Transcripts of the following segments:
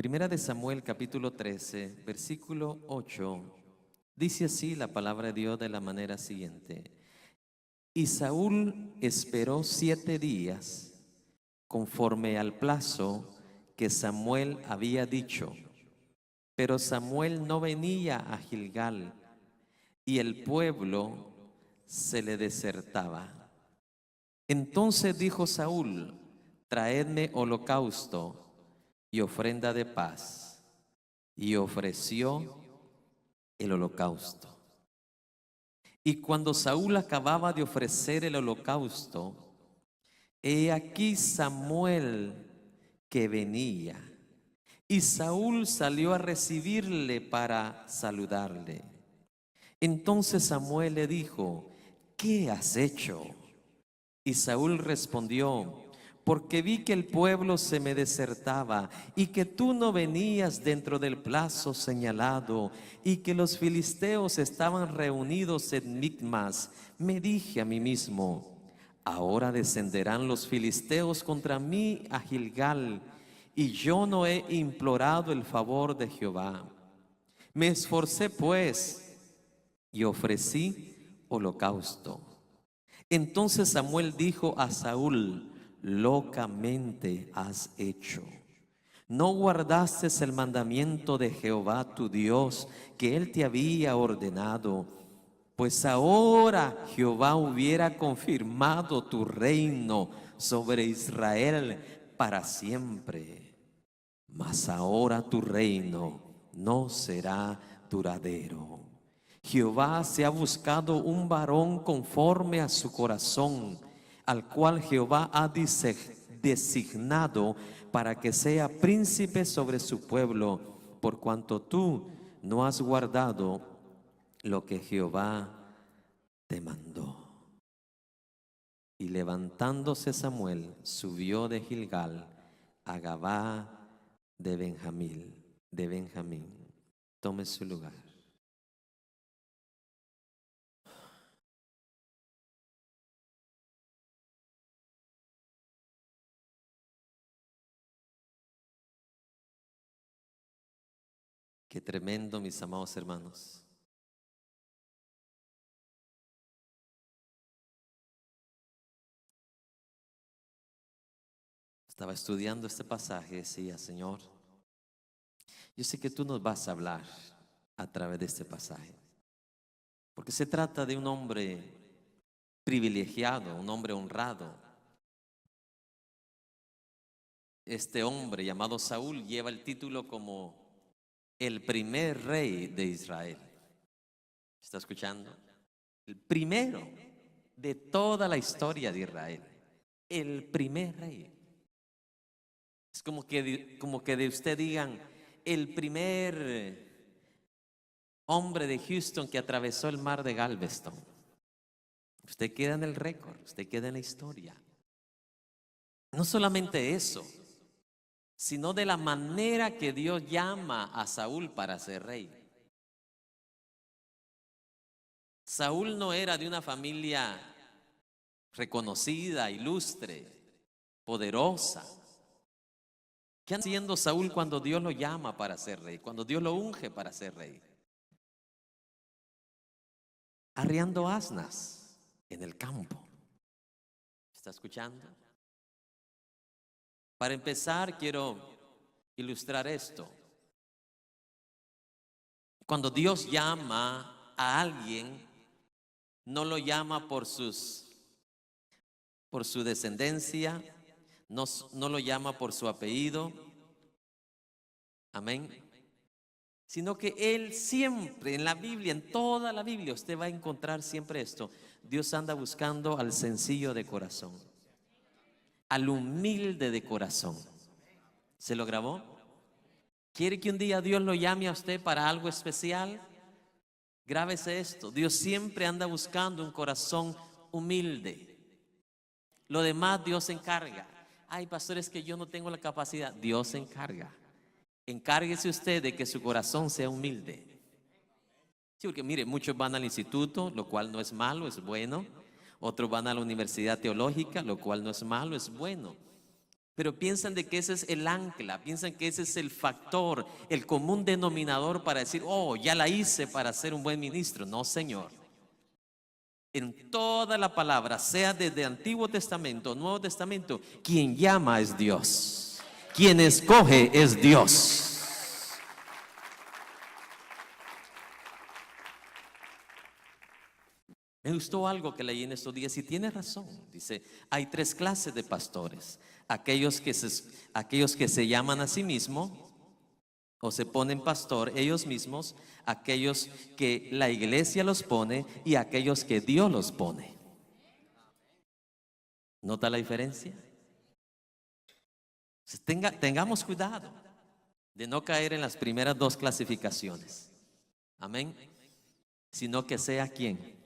Primera de Samuel, capítulo 13, versículo 8. Dice así la palabra de Dios de la manera siguiente. Y Saúl esperó 7 días, conforme al plazo que Samuel había dicho. Pero Samuel no venía a Gilgal, y el pueblo se le desertaba. Entonces dijo Saúl: traedme holocausto y ofrenda de paz. Y ofreció el holocausto. Y cuando Saúl acababa de ofrecer el holocausto, he aquí Samuel que venía. Y Saúl salió a recibirle para saludarle. Entonces Samuel le dijo: ¿qué has hecho? Y Saúl respondió: porque vi que el pueblo se me desertaba y que tú no venías dentro del plazo señalado y que los filisteos estaban reunidos en Micmas. Me dije a mí mismo: ahora descenderán los filisteos contra mí a Gilgal, y yo no he implorado el favor de Jehová. Me esforcé pues y ofrecí holocausto. Entonces Samuel dijo a Saúl: locamente has hecho. No guardaste el mandamiento de Jehová tu Dios que él te había ordenado, pues ahora Jehová hubiera confirmado tu reino sobre Israel para siempre. Mas ahora tu reino no será duradero. Jehová se ha buscado un varón conforme a su corazón, al cual Jehová ha designado para que sea príncipe sobre su pueblo, por cuanto tú no has guardado lo que Jehová te mandó. Y levantándose Samuel, subió de Gilgal a Gabá de Benjamín. Tome su lugar. Qué tremendo, mis amados hermanos. Estaba estudiando este pasaje y decía: Señor, yo sé que tú nos vas a hablar a través de este pasaje, porque se trata de un hombre privilegiado, un hombre honrado. Este hombre llamado Saúl lleva el título como el primer rey de Israel. ¿Está escuchando? El primero de toda la historia de Israel. El primer rey. Es como que de usted digan: el primer hombre de Houston que atravesó el mar de Galveston. Usted queda en el récord, usted queda en la historia. No solamente eso, sino de la manera que Dios llama a Saúl para ser rey. Saúl no era de una familia reconocida, ilustre, poderosa. ¿Qué anda haciendo Saúl cuando Dios lo llama para ser rey? Cuando Dios lo unge para ser rey. Arriando asnas en el campo. ¿Está escuchando? Para empezar, quiero ilustrar esto. Cuando Dios llama a alguien, no lo llama por su descendencia, no lo llama por su apellido, amén, sino que Él siempre, en la Biblia, en toda la Biblia, usted va a encontrar siempre esto: Dios anda buscando al sencillo de corazón, al humilde de corazón. ¿Se lo grabó? ¿Quiere que un día Dios lo llame a usted para algo especial? Grábese esto: Dios siempre anda buscando un corazón humilde. Lo demás Dios se encarga. Ay, pastor, es que yo no tengo la capacidad. Dios se encarga. Encárguese usted de que su corazón sea humilde. Sí, porque mire, muchos van al instituto, lo cual no es malo, es bueno. Otros van a la universidad teológica, lo cual no es malo, es bueno. pero piensan de que ese es el ancla, piensan que ese es el factor, el común denominador para decir, oh, ya la hice para ser un buen ministro. No, Señor. En toda la palabra, sea desde Antiguo Testamento o Nuevo Testamento, quien llama es Dios, quien escoge es Dios. Me gustó algo que leí en estos días y tiene razón. Dice, hay tres clases de pastores: aquellos que se llaman a sí mismos o se ponen pastor ellos mismos, aquellos que la iglesia los pone y aquellos que Dios los pone. ¿Nota la diferencia? Tengamos cuidado de no caer en las primeras dos clasificaciones. Amén. Sino que sea quien.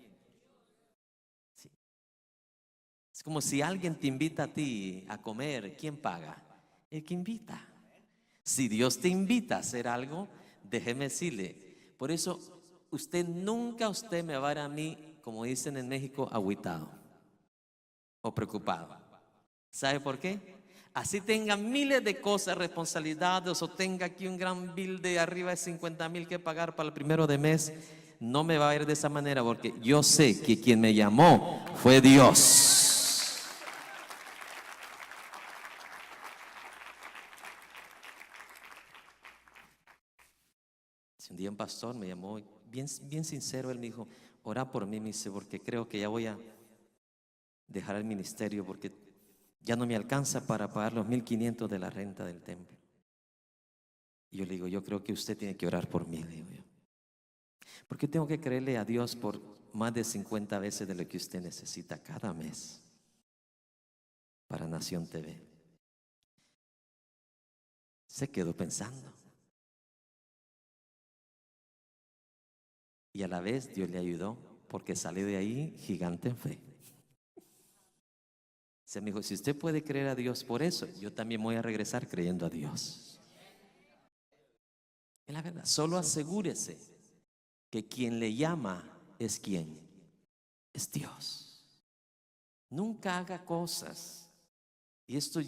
Es como si alguien te invita a ti a comer, ¿quién paga? El que invita. Si Dios te invita a hacer algo, déjeme decirle, por eso usted me va a ver a mí, como dicen en México, agüitado o preocupado. ¿Sabe por qué? Así tenga miles de cosas, responsabilidades, o tenga aquí un gran bill de arriba de 50,000 que pagar para el primero de mes, no me va a ver de esa manera, porque yo sé que quien me llamó fue Dios. Un día un pastor me llamó bien sincero, él me dijo, ora por mí, me dice, porque creo que ya voy a dejar el ministerio porque ya no me alcanza para pagar los 1,500 de la renta del templo. Y yo le digo, yo creo que usted tiene que orar por mí, le digo yo, porque tengo que creerle a Dios por más de 50 veces de lo que usted necesita cada mes para Nación TV. Se quedó pensando. Y a la vez Dios le ayudó, porque salió de ahí gigante en fe. Se me dijo, si usted puede creer a Dios por eso, yo también voy a regresar creyendo a Dios. Es la verdad, solo asegúrese que quien le llama es quien, es Dios. Nunca haga cosas. Y esto,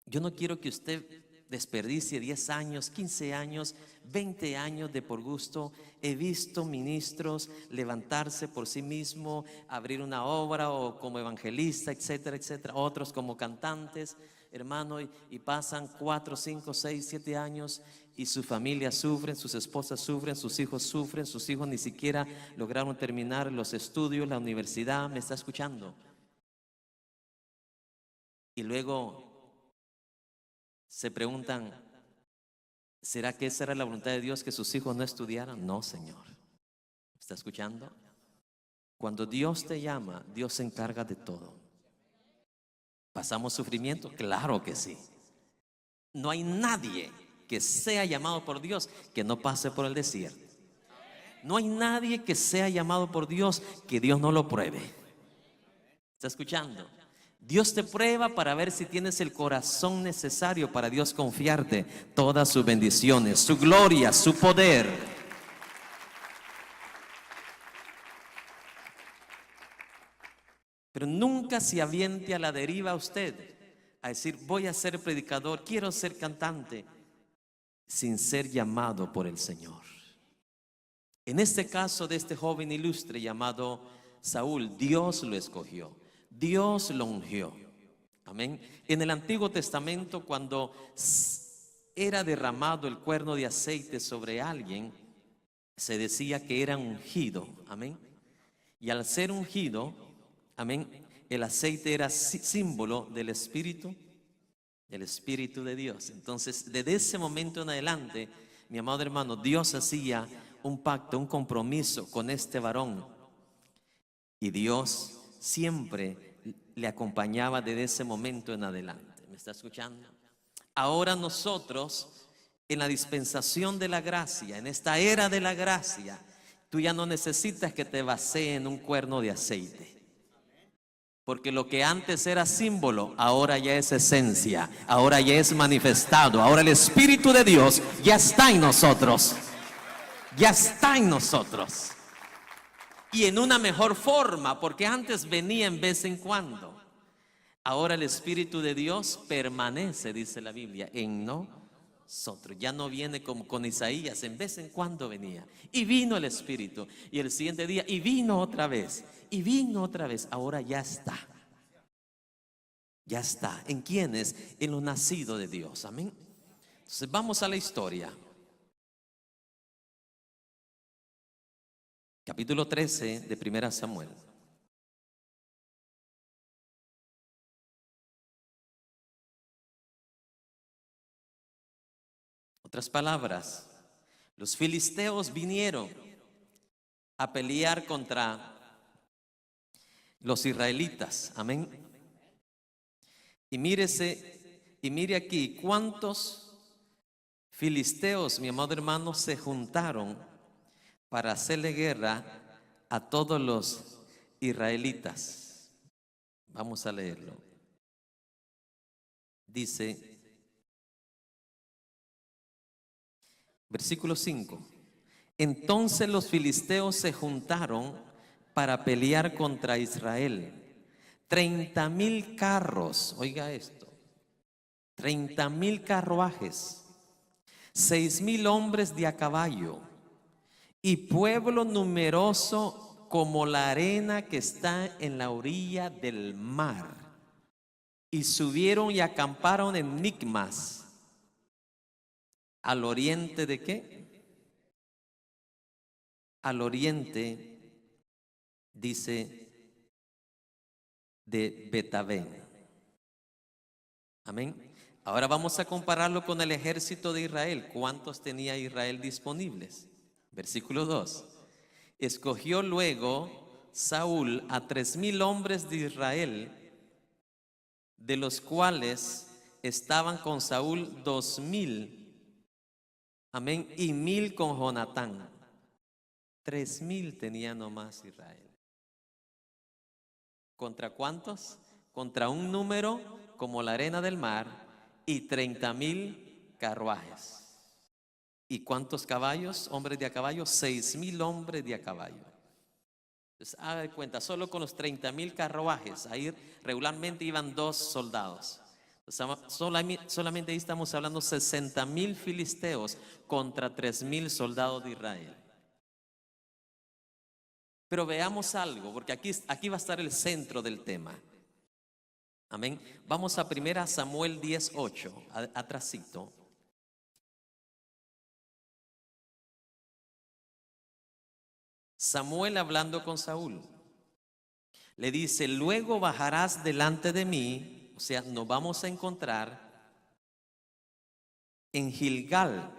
yo no quiero que usted desperdicie 10 años, 15 años, 20 años de por gusto. He visto ministros levantarse por sí mismo, abrir una obra o como evangelista, etcétera, etcétera. Otros como cantantes, hermano, y pasan 4, 5, 6, 7 años y su familia sufre, sus esposas sufren, sus hijos ni siquiera lograron terminar los estudios, la universidad. ¿Me está escuchando? Y luego se preguntan, ¿será que esa era la voluntad de Dios, que sus hijos no estudiaran? No, Señor. ¿Está escuchando? Cuando Dios te llama, Dios se encarga de todo. ¿Pasamos sufrimiento? Claro que sí. No hay nadie que sea llamado por Dios que no pase por el desierto. No hay nadie que sea llamado por Dios que Dios no lo pruebe. ¿Está escuchando? Dios te prueba para ver si tienes el corazón necesario para Dios confiarte todas sus bendiciones, su gloria, su poder. Pero nunca se aviente a la deriva usted a decir, voy a ser predicador, quiero ser cantante, sin ser llamado por el Señor. En este caso de este joven ilustre llamado Saúl, Dios lo escogió. Dios lo ungió. Amén. En el Antiguo Testamento, cuando era derramado el cuerno de aceite sobre alguien, se decía que era ungido. Amén. Y al ser ungido, amén, el aceite era símbolo del Espíritu de Dios. Entonces, desde ese momento en adelante, mi amado hermano, Dios hacía un pacto, un compromiso con este varón. Y Dios siempre le acompañaba desde ese momento en adelante. ¿Me está escuchando? Ahora nosotros, en la dispensación de la gracia, en esta era de la gracia, tú ya no necesitas que te vacíen un cuerno de aceite. Porque lo que antes era símbolo, ahora ya es esencia, ahora ya es manifestado. Ahora el Espíritu de Dios ya está en nosotros. Ya está en nosotros. Y en una mejor forma, porque antes venía en vez en cuando. Ahora el Espíritu de Dios permanece, dice la Biblia, en nosotros. Ya no viene como con Isaías, en vez en cuando venía. Y vino el Espíritu. Y el siguiente día, y vino otra vez. Y vino otra vez. Ahora ya está. Ya está. ¿En quiénes? En lo nacido de Dios. Amén. Entonces vamos a la historia. Capítulo 13 de 1 Samuel. Otras palabras, los filisteos vinieron a pelear contra los israelitas. Amén. Y mire aquí, cuántos filisteos, mi amado hermano, se juntaron para hacerle guerra a todos los israelitas. Vamos a leerlo. Dice, versículo 5. Entonces los filisteos se juntaron para pelear contra Israel. 30,000 carros, oiga esto, 30,000 carruajes, 6,000 hombres de a caballo y pueblo numeroso como la arena que está en la orilla del mar. Y subieron y acamparon en Micmas, al oriente de ¿qué? Al oriente, dice, de Betabén. Amén. Ahora vamos a compararlo con el ejército de Israel. ¿Cuántos tenía Israel disponibles? Versículo 2. Escogió luego Saúl a 3,000 hombres de Israel, de los cuales estaban con Saúl 2,000. Amén. Y 1,000 con Jonatán. 3,000 tenía nomás Israel. ¿Contra cuántos? Contra un número como la arena del mar y 30,000 carruajes. ¿Y cuántos caballos? Hombres de a caballo, 6,000 hombres de a caballo. Entonces, haga de cuenta, solo con los 30,000 carruajes, ahí regularmente iban 2 soldados. Solamente ahí estamos hablando 60,000 filisteos contra 3,000 soldados de Israel. Pero veamos algo, porque aquí va a estar el centro del tema. Amén. Vamos a 1 Samuel 10:8, atrasito. Samuel hablando con Saúl, le dice, luego bajarás delante de mí, o sea, nos vamos a encontrar en Gilgal.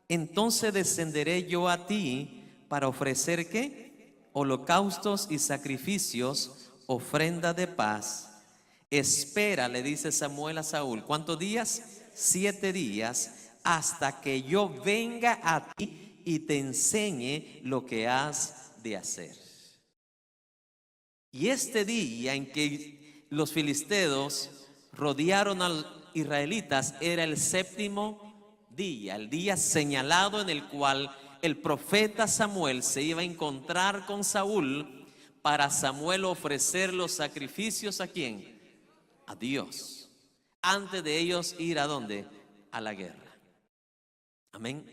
Entonces descenderé yo a ti para ofrecer ¿qué? Holocaustos y sacrificios, ofrenda de paz. Espera, le dice Samuel a Saúl, ¿cuántos días? 7 días, hasta que yo venga a ti y te enseñe lo que has de hacer. Y este día en que los filisteos rodearon a los israelitas era el 7º día, el día señalado en el cual el profeta Samuel se iba a encontrar con Saúl para Samuel ofrecer los sacrificios ¿a quién? A Dios. Antes de ellos ir ¿a dónde? A la guerra. Amén.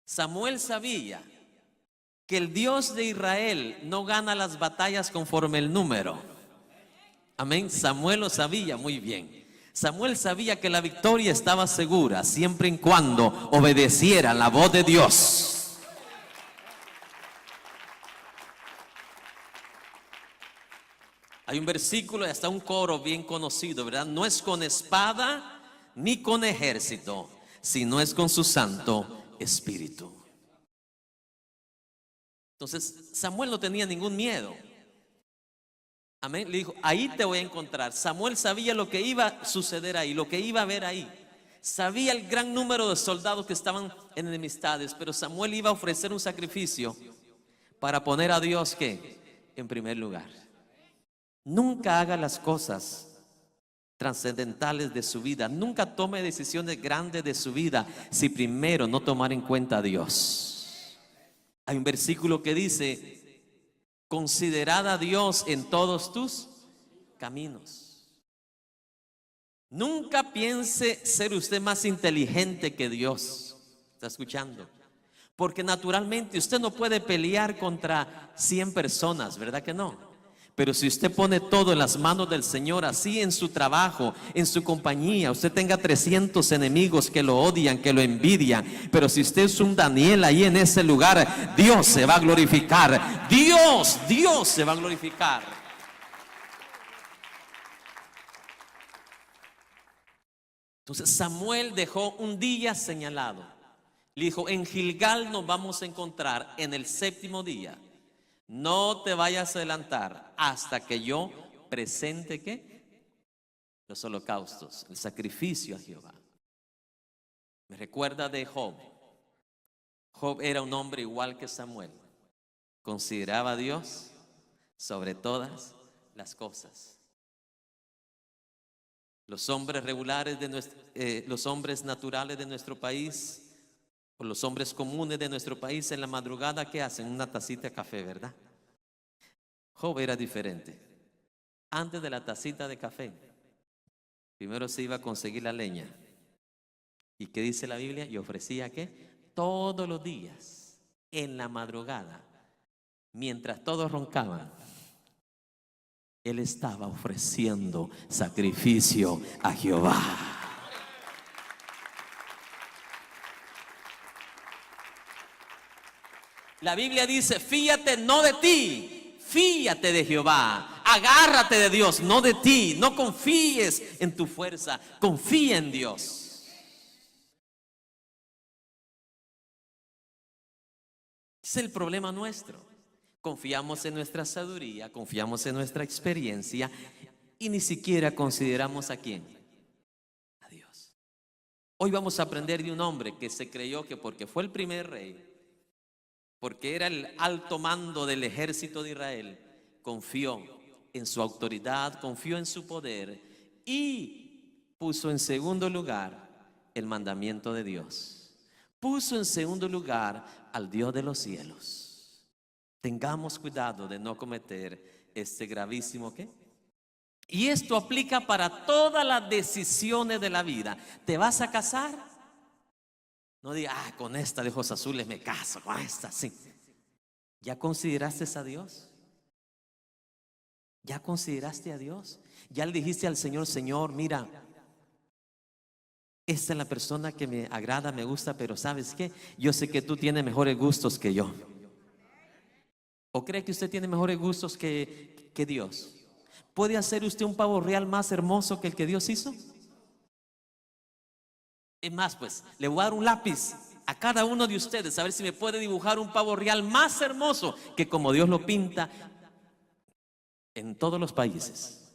Samuel sabía que el Dios de Israel no gana las batallas conforme el número. Amén. Samuel lo sabía muy bien. Samuel sabía que la victoria estaba segura siempre y cuando obedeciera la voz de Dios. Hay un versículo y hasta un coro bien conocido, ¿verdad? No es con espada ni con ejército, sino es con su Santo Espíritu. Entonces Samuel no tenía ningún miedo. Amén. Le dijo, ahí te voy a encontrar. Samuel sabía lo que iba a suceder ahí, lo que iba a haber ahí. Sabía el gran número de soldados que estaban en enemistades, pero Samuel iba a ofrecer un sacrificio para poner a Dios ¿qué? En primer lugar. Nunca haga las cosas trascendentales de su vida. Nunca tome decisiones grandes de su vida si primero no tomar en cuenta a Dios. Hay un versículo que dice, considerad a Dios en todos tus caminos. Nunca piense ser usted más inteligente que Dios. ¿Está escuchando? Porque naturalmente usted no puede pelear contra 100 personas, ¿verdad que no? Pero si usted pone todo en las manos del Señor, así en su trabajo, en su compañía, usted tenga 300 enemigos que lo odian, que lo envidian, pero si usted es un Daniel ahí en ese lugar, Dios se va a glorificar. Dios se va a glorificar. Entonces Samuel dejó un día señalado. Le dijo, en Gilgal nos vamos a encontrar en el 7º día. No te vayas a adelantar hasta que yo presente ¿qué? Los holocaustos, el sacrificio a Jehová. Me recuerda de Job. Job era un hombre igual que Samuel. Consideraba a Dios sobre todas las cosas. Los hombres regulares los hombres naturales de nuestro país, o los hombres comunes de nuestro país, en la madrugada, ¿qué hacen? Una tacita de café, ¿verdad? Job era diferente. Antes de la tacita de café, primero se iba a conseguir la leña. ¿Y qué dice la Biblia? Y ofrecía ¿qué? Todos los días, en la madrugada, mientras todos roncaban, él estaba ofreciendo sacrificio a Jehová. La Biblia dice, fíate no de ti, fíate de Jehová. Agárrate de Dios, no de ti. No confíes en tu fuerza, confía en Dios. Es el problema nuestro. Confiamos en nuestra sabiduría, confiamos en nuestra experiencia y ni siquiera consideramos ¿a quién? A Dios. Hoy vamos a aprender de un hombre que se creyó que porque fue el primer rey, porque era el alto mando del ejército de Israel, confió en su autoridad, confió en su poder y puso en segundo lugar el mandamiento de Dios. Puso en segundo lugar al Dios de los cielos. Tengamos cuidado de no cometer este gravísimo ¿qué? Y esto aplica para todas las decisiones de la vida. ¿Te vas a casar? No digas, con esta de ojos azules me caso, con esta sí. ¿Ya consideraste a Dios? ¿Ya consideraste a Dios? ¿Ya le dijiste al Señor, Señor, mira, esta es la persona que me agrada, me gusta, pero ¿sabes qué? Yo sé que tú tienes mejores gustos que yo. ¿O cree que usted tiene mejores gustos que Dios? ¿Puede hacer usted un pavo real más hermoso que el que Dios hizo? Es más, pues, le voy a dar un lápiz a cada uno de ustedes a ver si me puede dibujar un pavo real más hermoso que como Dios lo pinta en todos los países.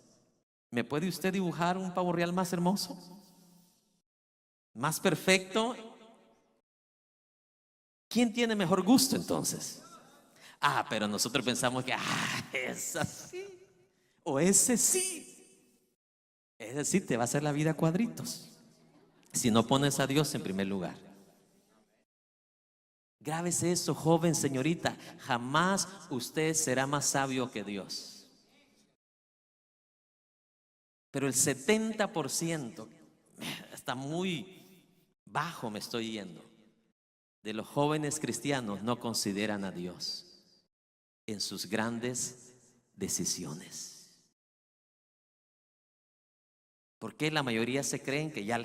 ¿Me puede usted dibujar un pavo real más hermoso? ¿Más perfecto? ¿Quién tiene mejor gusto entonces? Pero nosotros pensamos que esa sí, o ese sí. Es decir, te va a hacer la vida cuadritos si no pones a Dios en primer lugar. Grábese eso, joven, señorita. Jamás usted será más sabio que Dios. Pero el 70%, está muy bajo, me estoy yendo, de los jóvenes cristianos no consideran a Dios en sus grandes decisiones. Porque la mayoría se creen que ya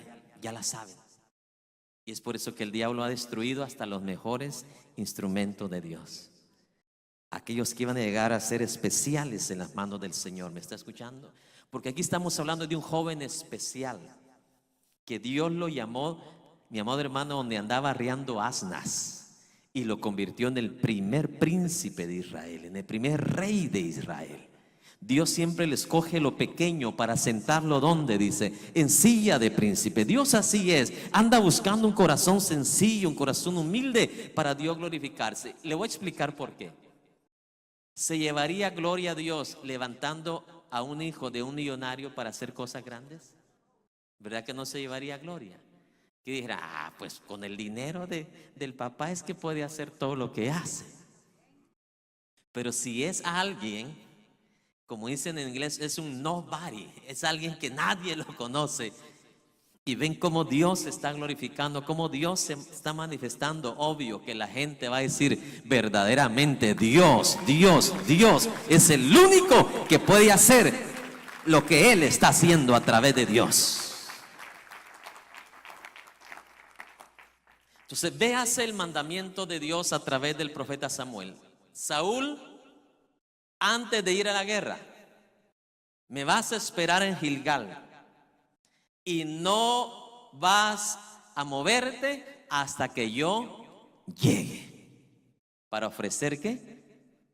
la saben. Y es por eso que el diablo ha destruido hasta los mejores instrumentos de Dios. Aquellos que iban a llegar a ser especiales en las manos del Señor. ¿Me está escuchando? Porque aquí estamos hablando de un joven especial que Dios lo llamó, mi amado hermano, donde andaba arriando asnas, y lo convirtió en el primer príncipe de Israel, en el primer rey de Israel. Dios siempre le escoge lo pequeño para sentarlo donde, dice, en silla de príncipe. Dios así es, anda buscando un corazón sencillo, un corazón humilde para Dios glorificarse. Le voy a explicar por qué. ¿Se llevaría gloria a Dios levantando a un hijo de un millonario para hacer cosas grandes? ¿Verdad que no se llevaría gloria? Que dijera, pues con el dinero del papá es que puede hacer todo lo que hace. Pero si es alguien como dicen en inglés, es un nobody, es alguien que nadie lo conoce. Y ven cómo Dios se está glorificando, cómo Dios se está manifestando. Obvio que la gente va a decir, verdaderamente Dios es el único que puede hacer lo que Él está haciendo a través de Dios. Entonces, véase el mandamiento de Dios a través del profeta Samuel. Saúl, antes de ir a la guerra, me vas a esperar en Gilgal y no vas a moverte hasta que yo llegue para ofrecer ¿qué?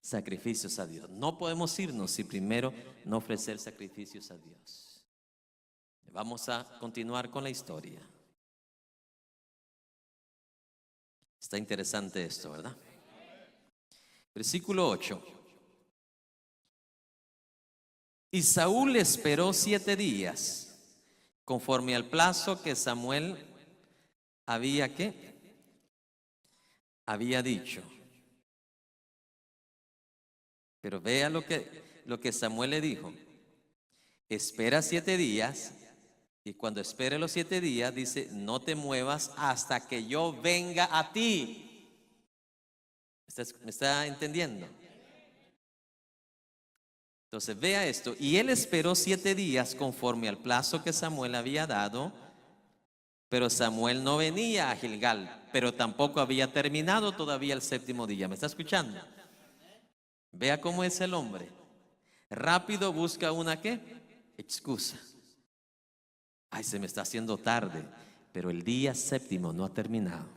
Sacrificios a Dios. No podemos irnos si primero no ofrecer sacrificios a Dios. Vamos a continuar con la historia. Está interesante esto, ¿verdad? Versículo 8. Y Saúl esperó 7 días conforme al plazo que Samuel había dicho. Pero vea lo que Samuel le dijo. Espera 7 días, y cuando espere los 7 días dice, no te muevas hasta que yo venga a ti. ¿Me está entendiendo? Entonces vea esto, y él esperó 7 días conforme al plazo que Samuel había dado, pero Samuel no venía a Gilgal, pero tampoco había terminado todavía el 7º día. ¿Me está escuchando? Vea cómo es el hombre. Rápido busca una ¿qué? Excusa. Ay, se me está haciendo tarde, pero el día 7º no ha terminado.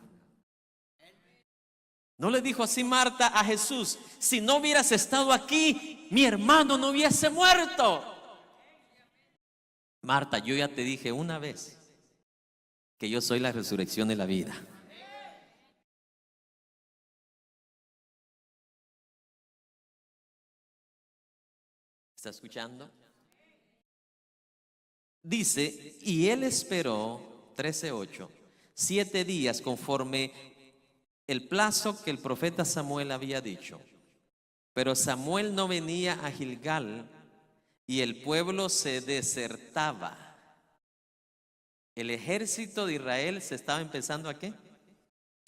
¿No le dijo así Marta a Jesús? Si no hubieras estado aquí, mi hermano no hubiese muerto. Marta, yo ya te dije una vez que yo soy la resurrección y la vida. ¿Está escuchando? Dice, y él esperó, 13:8, 7 días conforme el plazo que el profeta Samuel había dicho. Pero Samuel no venía a Gilgal y el pueblo se desertaba. El ejército de Israel se estaba empezando ¿a qué?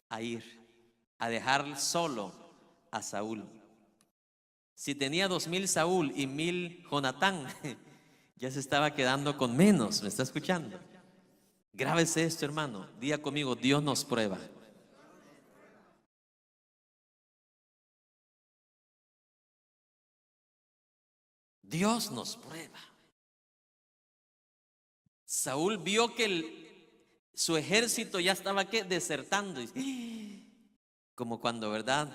A ir, a dejar solo a Saúl. Si tenía 2000 Saúl y 1000 Jonatán, ya se estaba quedando con menos. ¿Me está escuchando? Grábese esto, hermano. Diga conmigo, Dios nos prueba. Dios nos prueba. Saúl vio que su ejército ya estaba ¿qué? Desertando. Como cuando, ¿verdad?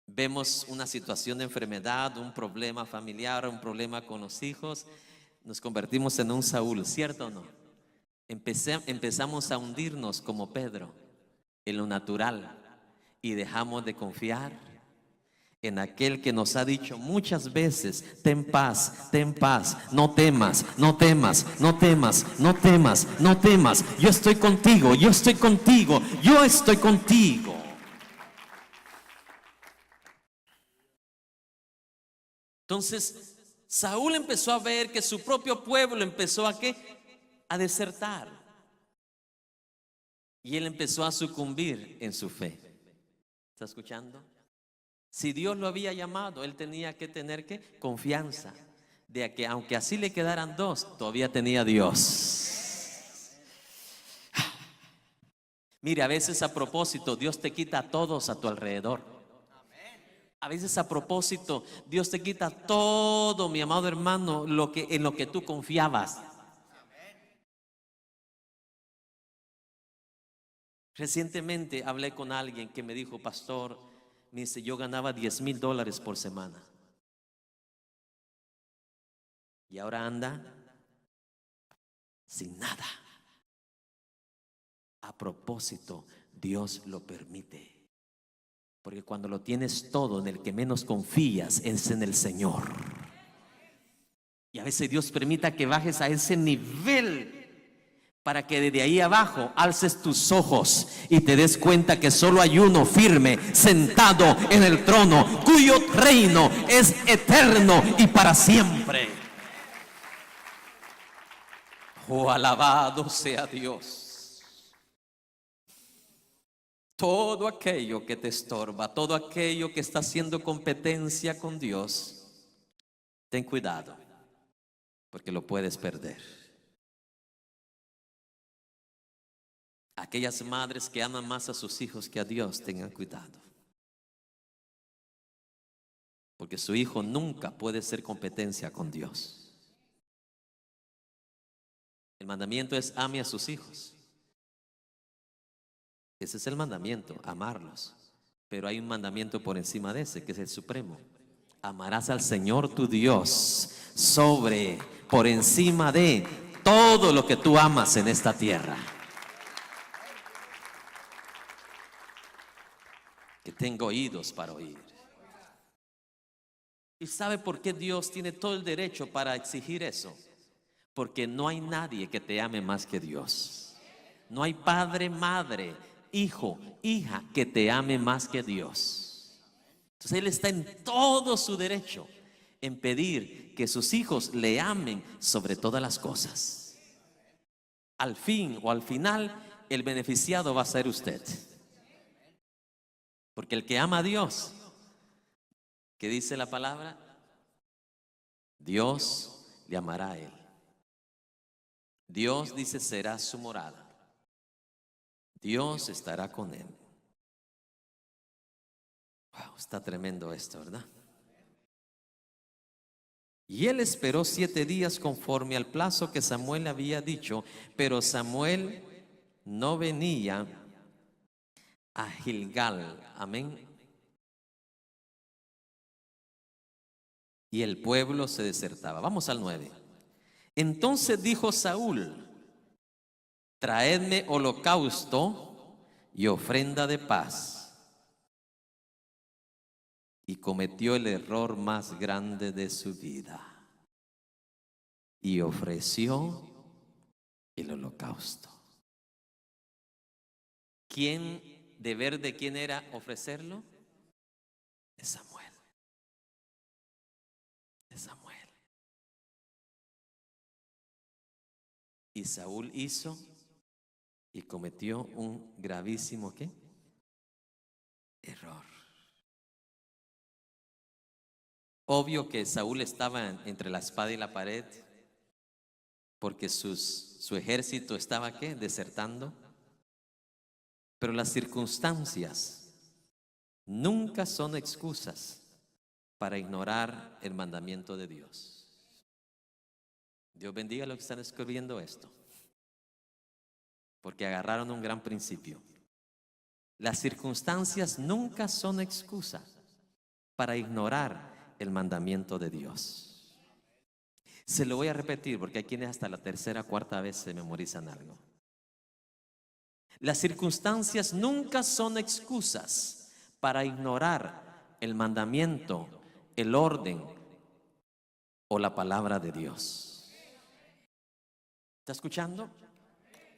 Vemos una situación de enfermedad, un problema familiar, un problema con los hijos, nos convertimos en un Saúl, ¿cierto o no? Empezamos a hundirnos como Pedro en lo natural y dejamos de confiar en aquel que nos ha dicho muchas veces, ten paz, no temas, no temas, no temas, no temas, no temas, yo estoy contigo, yo estoy contigo, yo estoy contigo. Entonces, Saúl empezó a ver que su propio pueblo empezó a ¿qué? A desertar. Y él empezó a sucumbir en su fe. ¿Está escuchando? Si Dios lo había llamado, él tenía que tener ¿qué? Confianza de que aunque así le quedaran 2, todavía tenía Dios. Mire, a veces a propósito Dios te quita a todos a tu alrededor. A veces a propósito Dios te quita todo, mi amado hermano, en lo que tú confiabas. Recientemente hablé con alguien que me dijo, pastor, me dice, yo ganaba $10,000 por semana y ahora anda sin nada. A propósito, Dios lo permite, porque cuando lo tienes todo, en el que menos confías es en el Señor. Y a veces Dios permita que bajes a ese nivel para que desde ahí abajo alces tus ojos y te des cuenta que solo hay uno firme, sentado en el trono, cuyo reino es eterno y para siempre. Oh, alabado sea Dios. Todo aquello que te estorba, todo aquello que está haciendo competencia con Dios, ten cuidado, porque lo puedes perder. Aquellas madres que aman más a sus hijos que a Dios, tengan cuidado, porque su hijo nunca puede ser competencia con Dios. El mandamiento es: ame a sus hijos. Ese es el mandamiento, amarlos. Pero hay un mandamiento por encima de ese, que es el supremo: amarás al Señor tu Dios por encima de todo lo que tú amas en esta tierra. Que tengo oídos para oír. ¿Y sabe por qué Dios tiene todo el derecho para exigir eso? Porque no hay nadie que te ame más que Dios. No hay padre, madre, hijo, hija que te ame más que Dios. Entonces Él está en todo su derecho en pedir que sus hijos le amen sobre todas las cosas. Al fin o al final, el beneficiado va a ser usted. Porque el que ama a Dios, ¿qué dice la palabra? Dios le amará a él. Dios, dice, será su morada. Dios estará con él. Wow, está tremendo esto, ¿verdad? Y él esperó 7 días conforme al plazo que Samuel le había dicho, pero Samuel no venía a Gilgal. Amén. Y el pueblo se desertaba. Vamos al 9. Entonces dijo Saúl: traedme holocausto y ofrenda de paz. Y cometió el error más grande de su vida y ofreció el holocausto. ¿Quién, deber de quién era ofrecerlo? De Samuel. De Samuel. Y Saúl hizo y cometió un gravísimo ¿qué? Error. Obvio que Saúl estaba entre la espada y la pared, porque su ejército estaba ¿qué? Desertando. Pero las circunstancias nunca son excusas para ignorar el mandamiento de Dios. Dios bendiga a los que están escribiendo esto, porque agarraron un gran principio. Las circunstancias nunca son excusa para ignorar el mandamiento de Dios. Se lo voy a repetir porque hay quienes hasta la tercera, cuarta vez se memorizan algo. Las circunstancias nunca son excusas para ignorar el mandamiento, el orden o la palabra de Dios. ¿Está escuchando?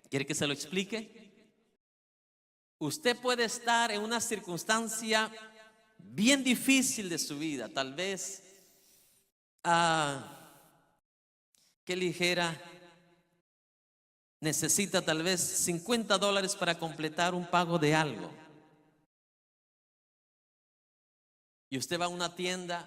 ¿Quiere que se lo explique? Usted puede estar en una circunstancia bien difícil de su vida, tal vez, que ligera, necesita tal vez $50 para completar un pago de algo. Y usted va a una tienda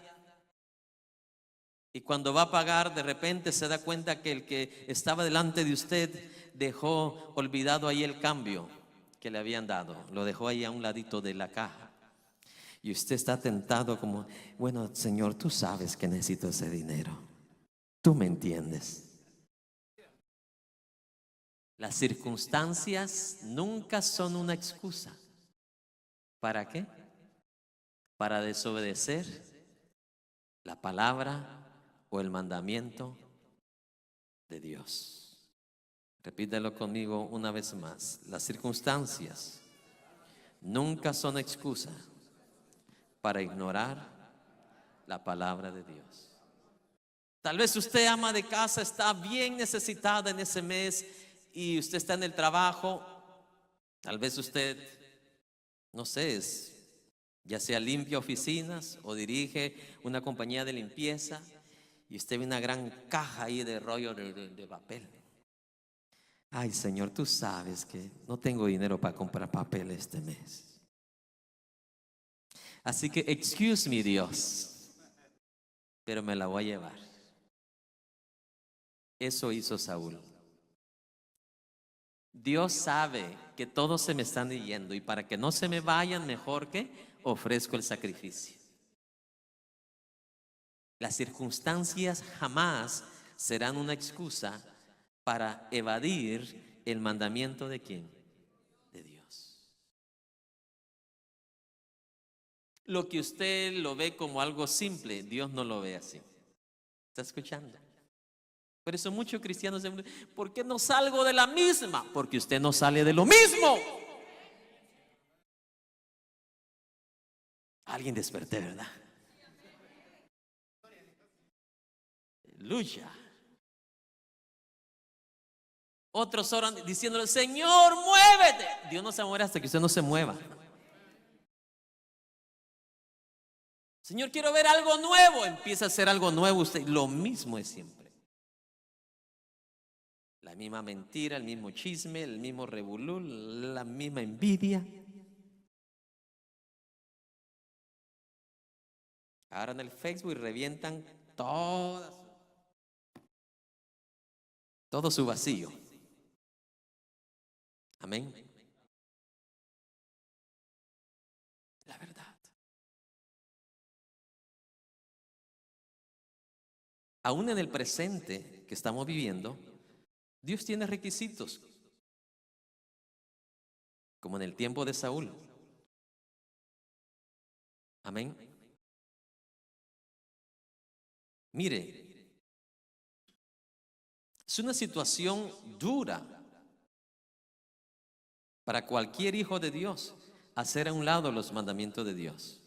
y cuando va a pagar, de repente se da cuenta que el que estaba delante de usted dejó olvidado ahí el cambio que le habían dado. Lo dejó ahí a un ladito de la caja. Y usted está tentado como: bueno, Señor, tú sabes que necesito ese dinero. Tú me entiendes. Las circunstancias nunca son una excusa. ¿Para qué? Para desobedecer la palabra o el mandamiento de Dios. Repítelo conmigo una vez más. Las circunstancias nunca son excusa para ignorar la palabra de Dios. Tal vez usted, ama de casa, está bien necesitada en ese mes y usted está en el trabajo, tal vez usted, no sé, ya sea limpia oficinas o dirige una compañía de limpieza y usted ve una gran caja ahí de rollo de papel. Ay, Señor, tú sabes que no tengo dinero para comprar papel este mes. Así que, excuse me, Dios, pero me la voy a llevar. Eso hizo Saúl. Dios sabe que todos se me están yendo y para que no se me vayan, mejor que ofrezco el sacrificio. Las circunstancias jamás serán una excusa para evadir el mandamiento de ¿quién? De Dios. Lo que usted lo ve como algo simple, Dios no lo ve así. ¿Está escuchando? Por eso muchos cristianos dicen, ¿por qué no salgo de la misma? Porque usted no sale de lo mismo. Alguien desperté, ¿verdad? Aleluya. Otros oran diciéndole, Señor, muévete. Dios no se muere hasta que usted no se mueva. Señor, quiero ver algo nuevo. Empieza a hacer algo nuevo usted. Lo mismo es siempre. La misma mentira, el mismo chisme, el mismo revolú, la misma envidia. Ahora en el Facebook revientan todo su vacío. Amén. La verdad. Aún en el presente que estamos viviendo, Dios tiene requisitos, como en el tiempo de Saúl. Amén. Mire, es una situación dura para cualquier hijo de Dios hacer a un lado los mandamientos de Dios,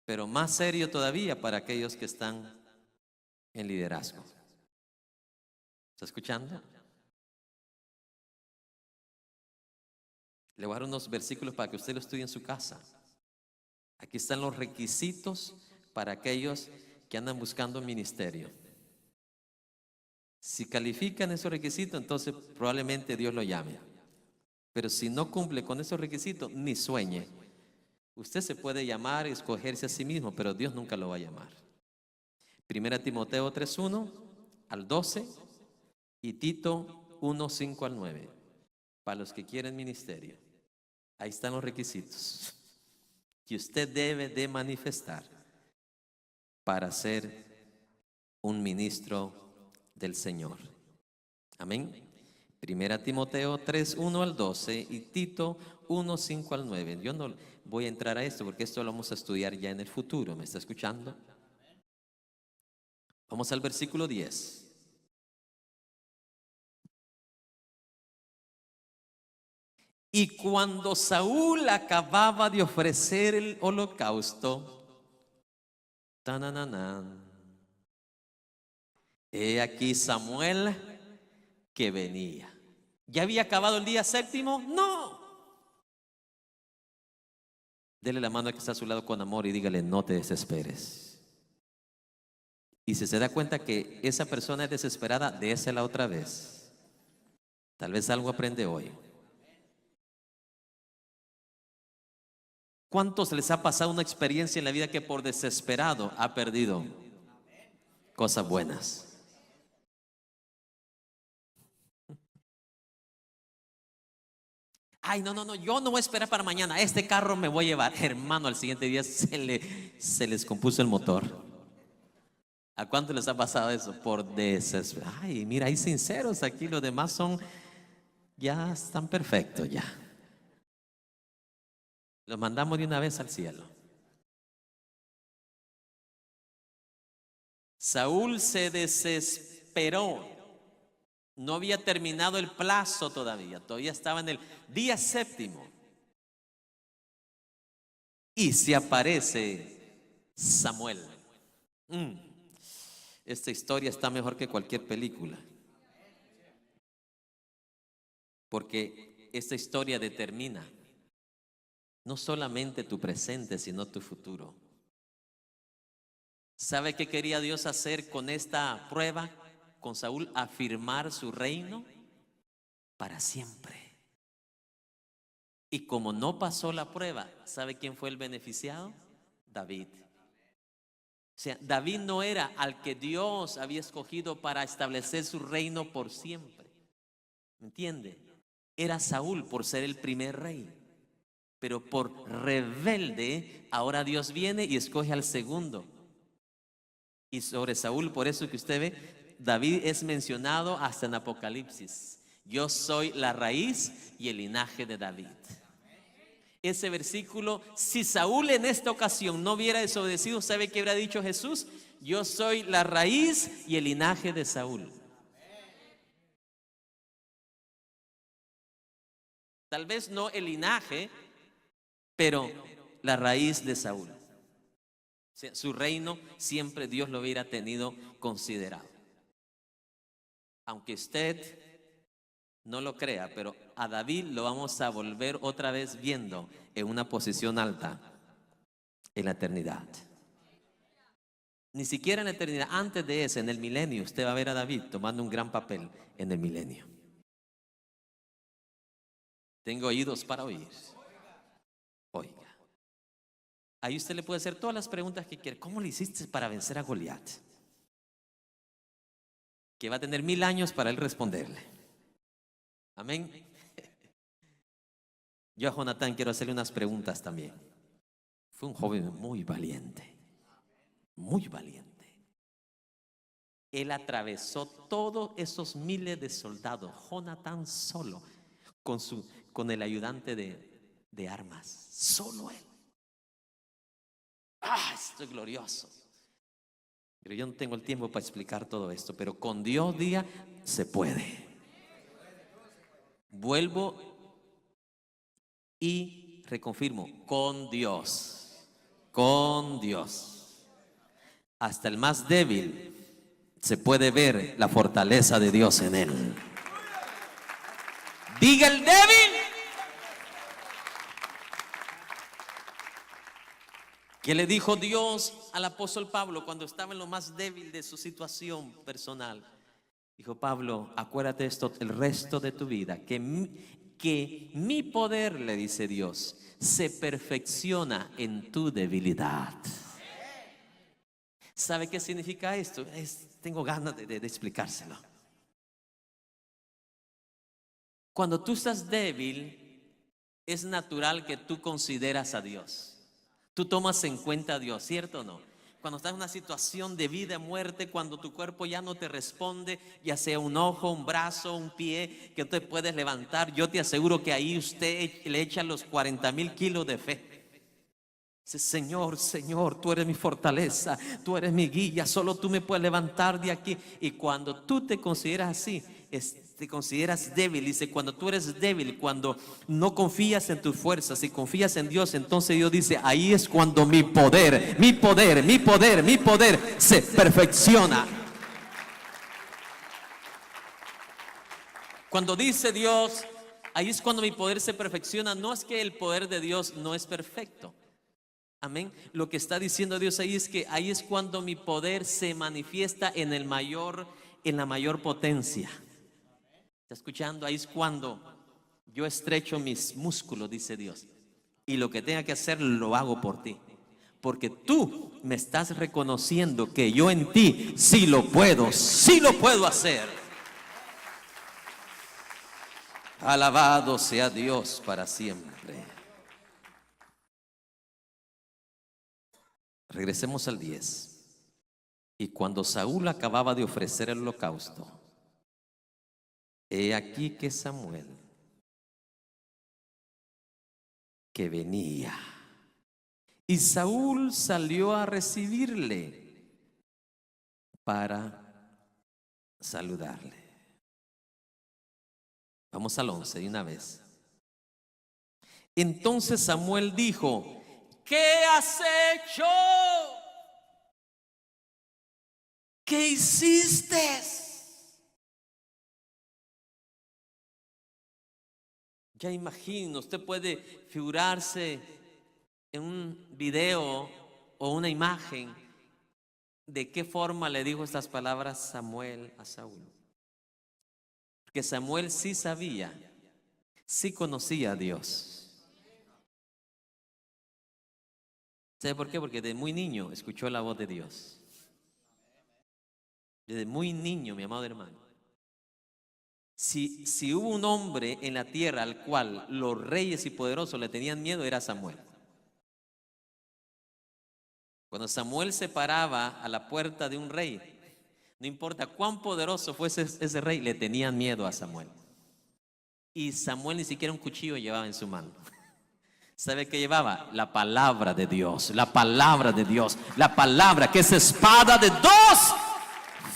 pero más serio todavía para aquellos que están en liderazgo. ¿Está escuchando? Le voy a dar unos versículos para que usted lo estudie en su casa. Aquí están los requisitos para aquellos que andan buscando ministerio. Si califican esos requisitos, entonces probablemente Dios lo llame. Pero si no cumple con esos requisitos, ni sueñe. Usted se puede llamar y escogerse a sí mismo, pero Dios nunca lo va a llamar. Primera Timoteo 3:1 al 12 y Tito 1:5 al 9. Para los que quieren ministerio, ahí están los requisitos que usted debe de manifestar para ser un ministro del Señor. Amén. Primera Timoteo 3:1 al 12 y Tito 1:5 al 9. Yo no voy a entrar a esto porque esto lo vamos a estudiar ya en el futuro. ¿Me está escuchando? Vamos al versículo 10. Y cuando Saúl acababa de ofrecer el holocausto, tananana, he aquí Samuel que venía. ¿Ya había acabado el día séptimo? No. Dele la mano a que está a su lado con amor y dígale, no te desesperes. Y si se da cuenta que esa persona es desesperada, désela otra vez. Tal vez algo aprende hoy. ¿Cuántos les ha pasado una experiencia en la vida que por desesperado ha perdido cosas buenas? Ay, no, yo no voy a esperar para mañana. Este carro me voy a llevar. Hermano, al siguiente día se les compuso el motor. ¿A cuánto les ha pasado eso? Por desesperar. Ay, mira, hay sinceros aquí. Los demás ya están perfectos ya. Los mandamos de una vez al cielo. Saúl se desesperó. No había terminado el plazo todavía. Todavía estaba en el día séptimo. Y se aparece Samuel. Esta historia está mejor que cualquier película. porque esta historia determina no solamente tu presente, sino tu futuro. ¿Sabe qué quería Dios hacer con esta prueba? Con Saúl, afirmar su reino para siempre. Y como no pasó la prueba, ¿sabe quién fue el beneficiado? David. O sea, David no era al que Dios había escogido para establecer su reino por siempre. ¿Me entiende? Era Saúl por ser el primer rey. Pero por rebelde, ahora Dios viene y escoge al segundo. Y sobre Saúl, por eso que usted ve, David es mencionado hasta en Apocalipsis. Yo soy la raíz y el linaje de David. Ese versículo, si Saúl en esta ocasión no hubiera desobedecido, ¿sabe qué habría dicho Jesús? Yo soy la raíz y el linaje de Saúl. Tal vez no el linaje, pero la raíz de Saúl. O sea, su reino siempre Dios lo hubiera tenido considerado. Aunque usted no lo crea, pero a David lo vamos a volver otra vez viendo en una posición alta en la eternidad. Ni siquiera en la eternidad, antes de eso, en el milenio, usted va a ver a David tomando un gran papel en el milenio. Tengo oídos para oír. Oiga. Ahí usted le puede hacer todas las preguntas que quiere. ¿Cómo le hiciste para vencer a Goliat? Que va a tener 1000 años para él responderle. Amén. Yo a Jonatán quiero hacerle unas preguntas también. Fue un joven muy valiente. Muy valiente. Él atravesó todos esos miles de soldados. Jonatán solo, con el ayudante de armas. Solo él. Esto es glorioso. Pero yo no tengo el tiempo para explicar todo esto. Pero con Dios día se puede. Vuelvo y reconfirmo. Con Dios. Con Dios. Hasta el más débil se puede ver la fortaleza de Dios en él. Diga el débil. ¿Qué le dijo Dios al apóstol Pablo cuando estaba en lo más débil de su situación personal? Dijo: Pablo, acuérdate esto el resto de tu vida, que mi poder, le dice Dios, se perfecciona en tu debilidad. ¿Sabe qué significa esto? Tengo ganas de explicárselo. Cuando tú estás débil, es natural que tú consideras a Dios. Tú tomas en cuenta a Dios, ¿cierto o no? Cuando estás en una situación de vida y muerte, cuando tu cuerpo ya no te responde, ya sea un ojo, un brazo, un pie, que no te puedes levantar, yo te aseguro que ahí usted le echa los 40,000 kilos de fe. Dice: Señor, Señor, tú eres mi fortaleza, tú eres mi guía, solo tú me puedes levantar de aquí. Y cuando tú te consideras así, te consideras débil. Dice: cuando tú eres débil, cuando no confías en tus fuerzas y confías en Dios, entonces Dios dice: ahí es cuando mi poder se perfecciona. Cuando dice Dios, ahí es cuando mi poder se perfecciona, no es que el poder de Dios no es perfecto. Amén. Lo que está diciendo Dios ahí es que ahí es cuando mi poder se manifiesta en la mayor potencia. ¿Está escuchando? Ahí es cuando yo estrecho mis músculos, dice Dios. Y lo que tenga que hacer lo hago por ti. Porque tú me estás reconociendo que yo en ti sí lo puedo hacer. Alabado sea Dios para siempre. Regresemos al 10. Y cuando Saúl acababa de ofrecer el holocausto, he aquí que Samuel, que venía, y Saúl salió a recibirle para saludarle. Vamos al 11 de una vez. Entonces Samuel dijo: ¿qué has hecho? ¿Qué hiciste? Ya imagino, usted puede figurarse en un video o una imagen de qué forma le dijo estas palabras Samuel a Saúl. Porque Samuel sí sabía, sí conocía a Dios. ¿Sabe por qué? Porque desde muy niño escuchó la voz de Dios. Desde muy niño, mi amado hermano. Si hubo un hombre en la tierra al cual los reyes y poderosos le tenían miedo, era Samuel. Cuando Samuel se paraba a la puerta de un rey, no importa cuán poderoso fuese ese rey, le tenían miedo a Samuel. Y Samuel ni siquiera un cuchillo llevaba en su mano. ¿Sabe qué llevaba? La palabra de Dios, la palabra de Dios, la palabra que es espada de dos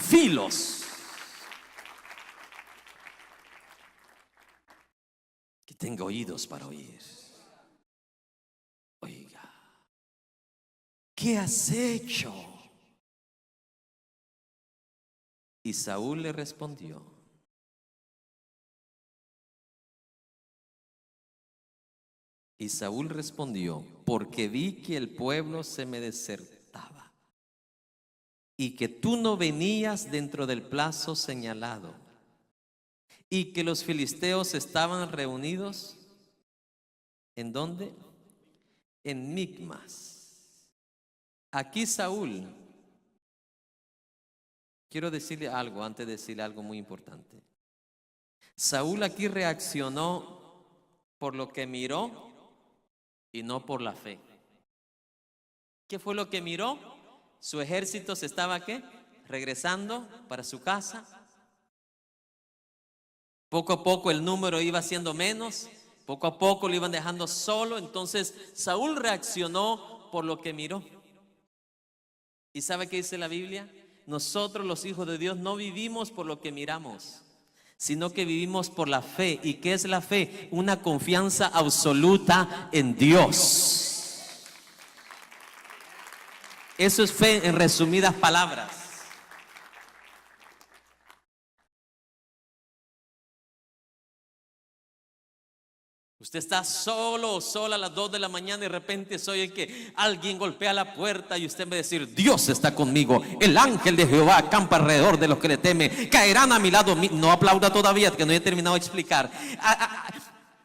filos. Que tenga oídos para oír. Oiga, ¿qué has hecho? Y Saúl le respondió: porque vi que el pueblo se me desertaba y que tú no venías dentro del plazo señalado y que los filisteos estaban reunidos, ¿en dónde? En Micmas. Aquí Saúl, quiero decirle algo antes de decirle algo muy importante. Saúl aquí reaccionó por lo que miró y no por la fe. ¿Qué fue lo que miró? Su ejército se estaba, ¿qué? Regresando para su casa. Poco a poco el número iba siendo menos, poco a poco lo iban dejando solo. Entonces Saúl reaccionó por lo que miró. ¿Y sabe qué dice la Biblia? Nosotros los hijos de Dios no vivimos por lo que miramos, sino que vivimos por la fe. ¿Y qué es la fe? Una confianza absoluta en Dios. Eso es fe en resumidas palabras. Usted está solo o sola a las 2 de la mañana y de repente se oye que alguien golpea la puerta y usted va a decir: Dios está conmigo, el ángel de Jehová acampa alrededor de los que le temen, caerán a mi lado. No aplauda todavía, que no he terminado de explicar.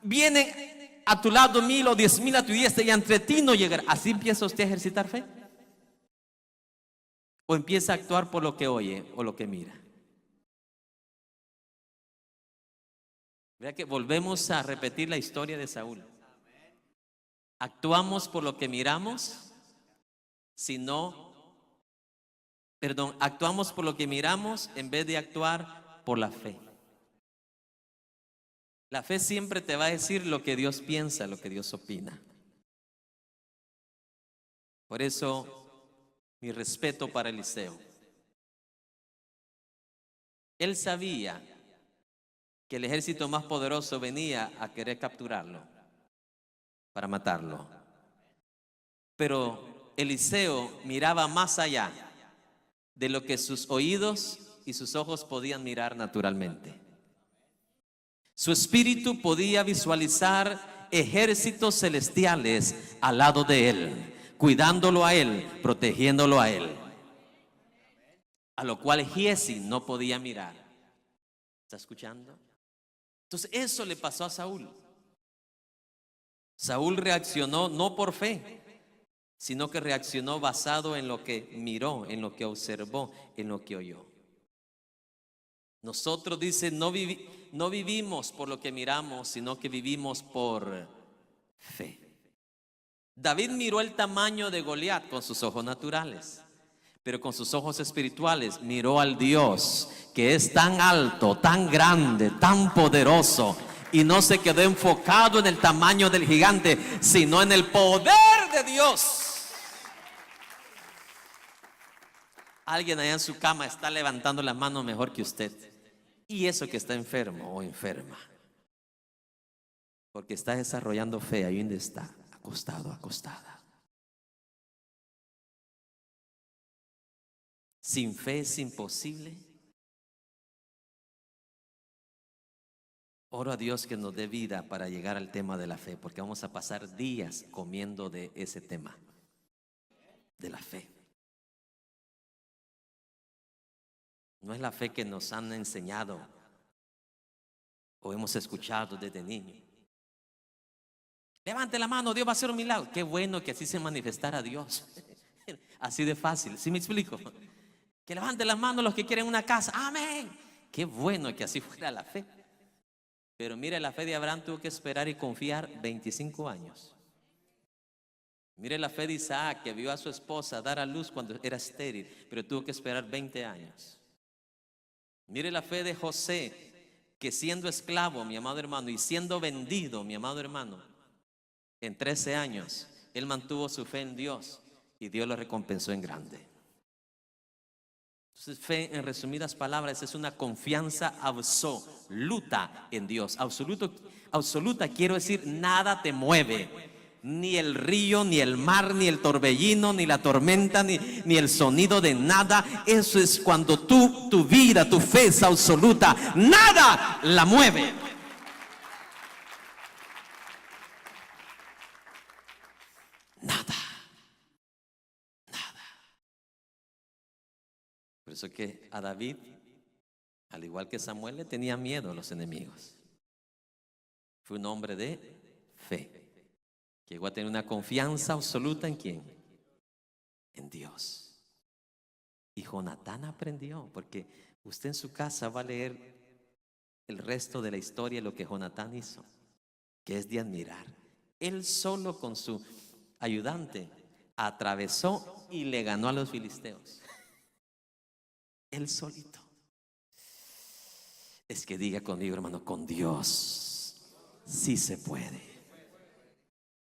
Vienen a tu lado 1000 o 10,000 a tu diestra y entre ti no llegará. ¿Así empieza usted a ejercitar fe? ¿O empieza a actuar por lo que oye o lo que mira? Vea que volvemos a repetir la historia de Saúl. Actuamos por lo que miramos, actuamos por lo que miramos en vez de actuar por la fe. La fe siempre te va a decir lo que Dios piensa, lo que Dios opina. Por eso, mi respeto para Eliseo. Él sabía que el ejército más poderoso venía a querer capturarlo, para matarlo. Pero Eliseo miraba más allá de lo que sus oídos y sus ojos podían mirar naturalmente. Su espíritu podía visualizar ejércitos celestiales al lado de él, cuidándolo a él, protegiéndolo a él, a lo cual Giezi no podía mirar. ¿Está escuchando? Entonces eso le pasó a Saúl. Saúl reaccionó no por fe, sino que reaccionó basado en lo que miró, en lo que observó, en lo que oyó. Nosotros, dice, no vivimos por lo que miramos, sino que vivimos por fe. David miró el tamaño de Goliat con sus ojos naturales, pero con sus ojos espirituales miró al Dios que es tan alto, tan grande, tan poderoso, y no se quedó enfocado en el tamaño del gigante, sino en el poder de Dios. Alguien allá en su cama está levantando la mano mejor que usted, y eso que está enfermo o enferma, porque está desarrollando fe ahí donde está, acostado, acostada. Sin fe es imposible Oro a Dios que nos dé vida para llegar al tema de la fe, porque vamos a pasar días comiendo de ese tema, de la fe. No es la fe que nos han enseñado o hemos escuchado desde niño. Levante la mano, Dios va a hacer un milagro. Qué bueno que así se manifestara Dios. Así de fácil, ¿sí me explico? Que levante las manos los que quieren una casa. Amén. Qué bueno que así fuera la fe. Pero mire, la fe de Abraham tuvo que esperar y confiar 25 años. Mire la fe de Isaac, que vio a su esposa dar a luz cuando era estéril, pero tuvo que esperar 20 años. Mire la fe de José, que siendo esclavo, mi amado hermano, y siendo vendido, mi amado hermano, en 13 años, él mantuvo su fe en Dios y Dios lo recompensó en grande. Entonces, fe, en resumidas palabras, es una confianza absoluta en Dios. Absoluta quiero decir, nada te mueve. Ni el río, ni el mar, ni el torbellino, ni la tormenta, ni el sonido de nada. Eso es cuando tu vida, tu fe es absoluta. Nada la mueve. Nada. Por eso que a David, al igual que Samuel, le tenía miedo a los enemigos. Fue un hombre de fe. Llegó a tener una confianza absoluta ¿en quién? En Dios. Y Jonatán aprendió, porque usted en su casa va a leer el resto de la historia, lo que Jonatán hizo, que es de admirar. Él solo con su ayudante atravesó y le ganó a los filisteos. Él solito. Es que diga conmigo, hermano, con Dios sí se puede.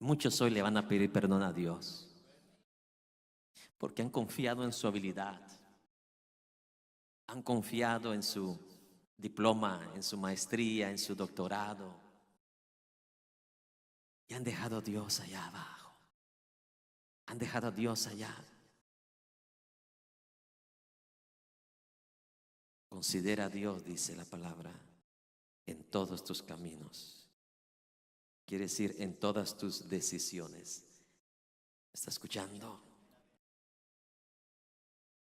Muchos hoy le van a pedir perdón a Dios porque han confiado en su habilidad, han confiado en su diploma, en su maestría, en su doctorado, y han dejado a Dios allá abajo. Han dejado a Dios allá. Considera a Dios, dice la palabra, en todos tus caminos. Quiere decir en todas tus decisiones. ¿Está escuchando?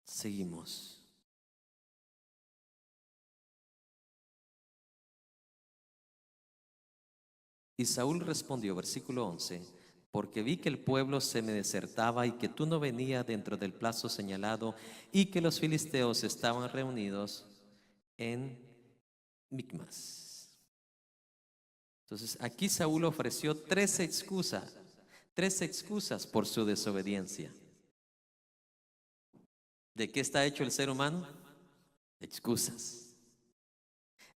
Seguimos. Y Saúl respondió, versículo 11, porque vi que el pueblo se me desertaba y que tú no venías dentro del plazo señalado y que los filisteos estaban reunidos en Micmas. Entonces aquí Saúl ofreció tres excusas por su desobediencia. ¿De qué está hecho el ser humano? Excusas.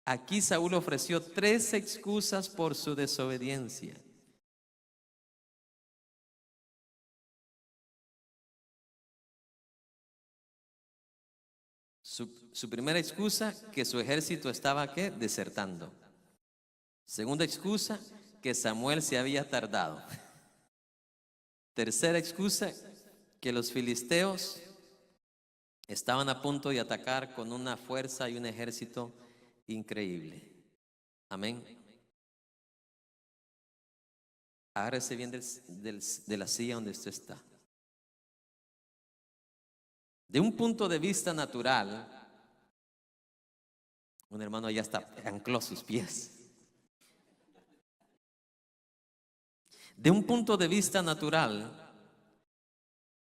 Aquí Saúl ofreció 3 excusas por su desobediencia. Su primera excusa, que su ejército estaba ¿qué? Desertando. Segunda excusa, que Samuel se había tardado. Tercera excusa, que los filisteos estaban a punto de atacar con una fuerza y un ejército increíble. Amén. Agárrese bien de la silla donde usted está. De un punto de vista natural, un hermano ya está, ancló sus pies. De un punto de vista natural,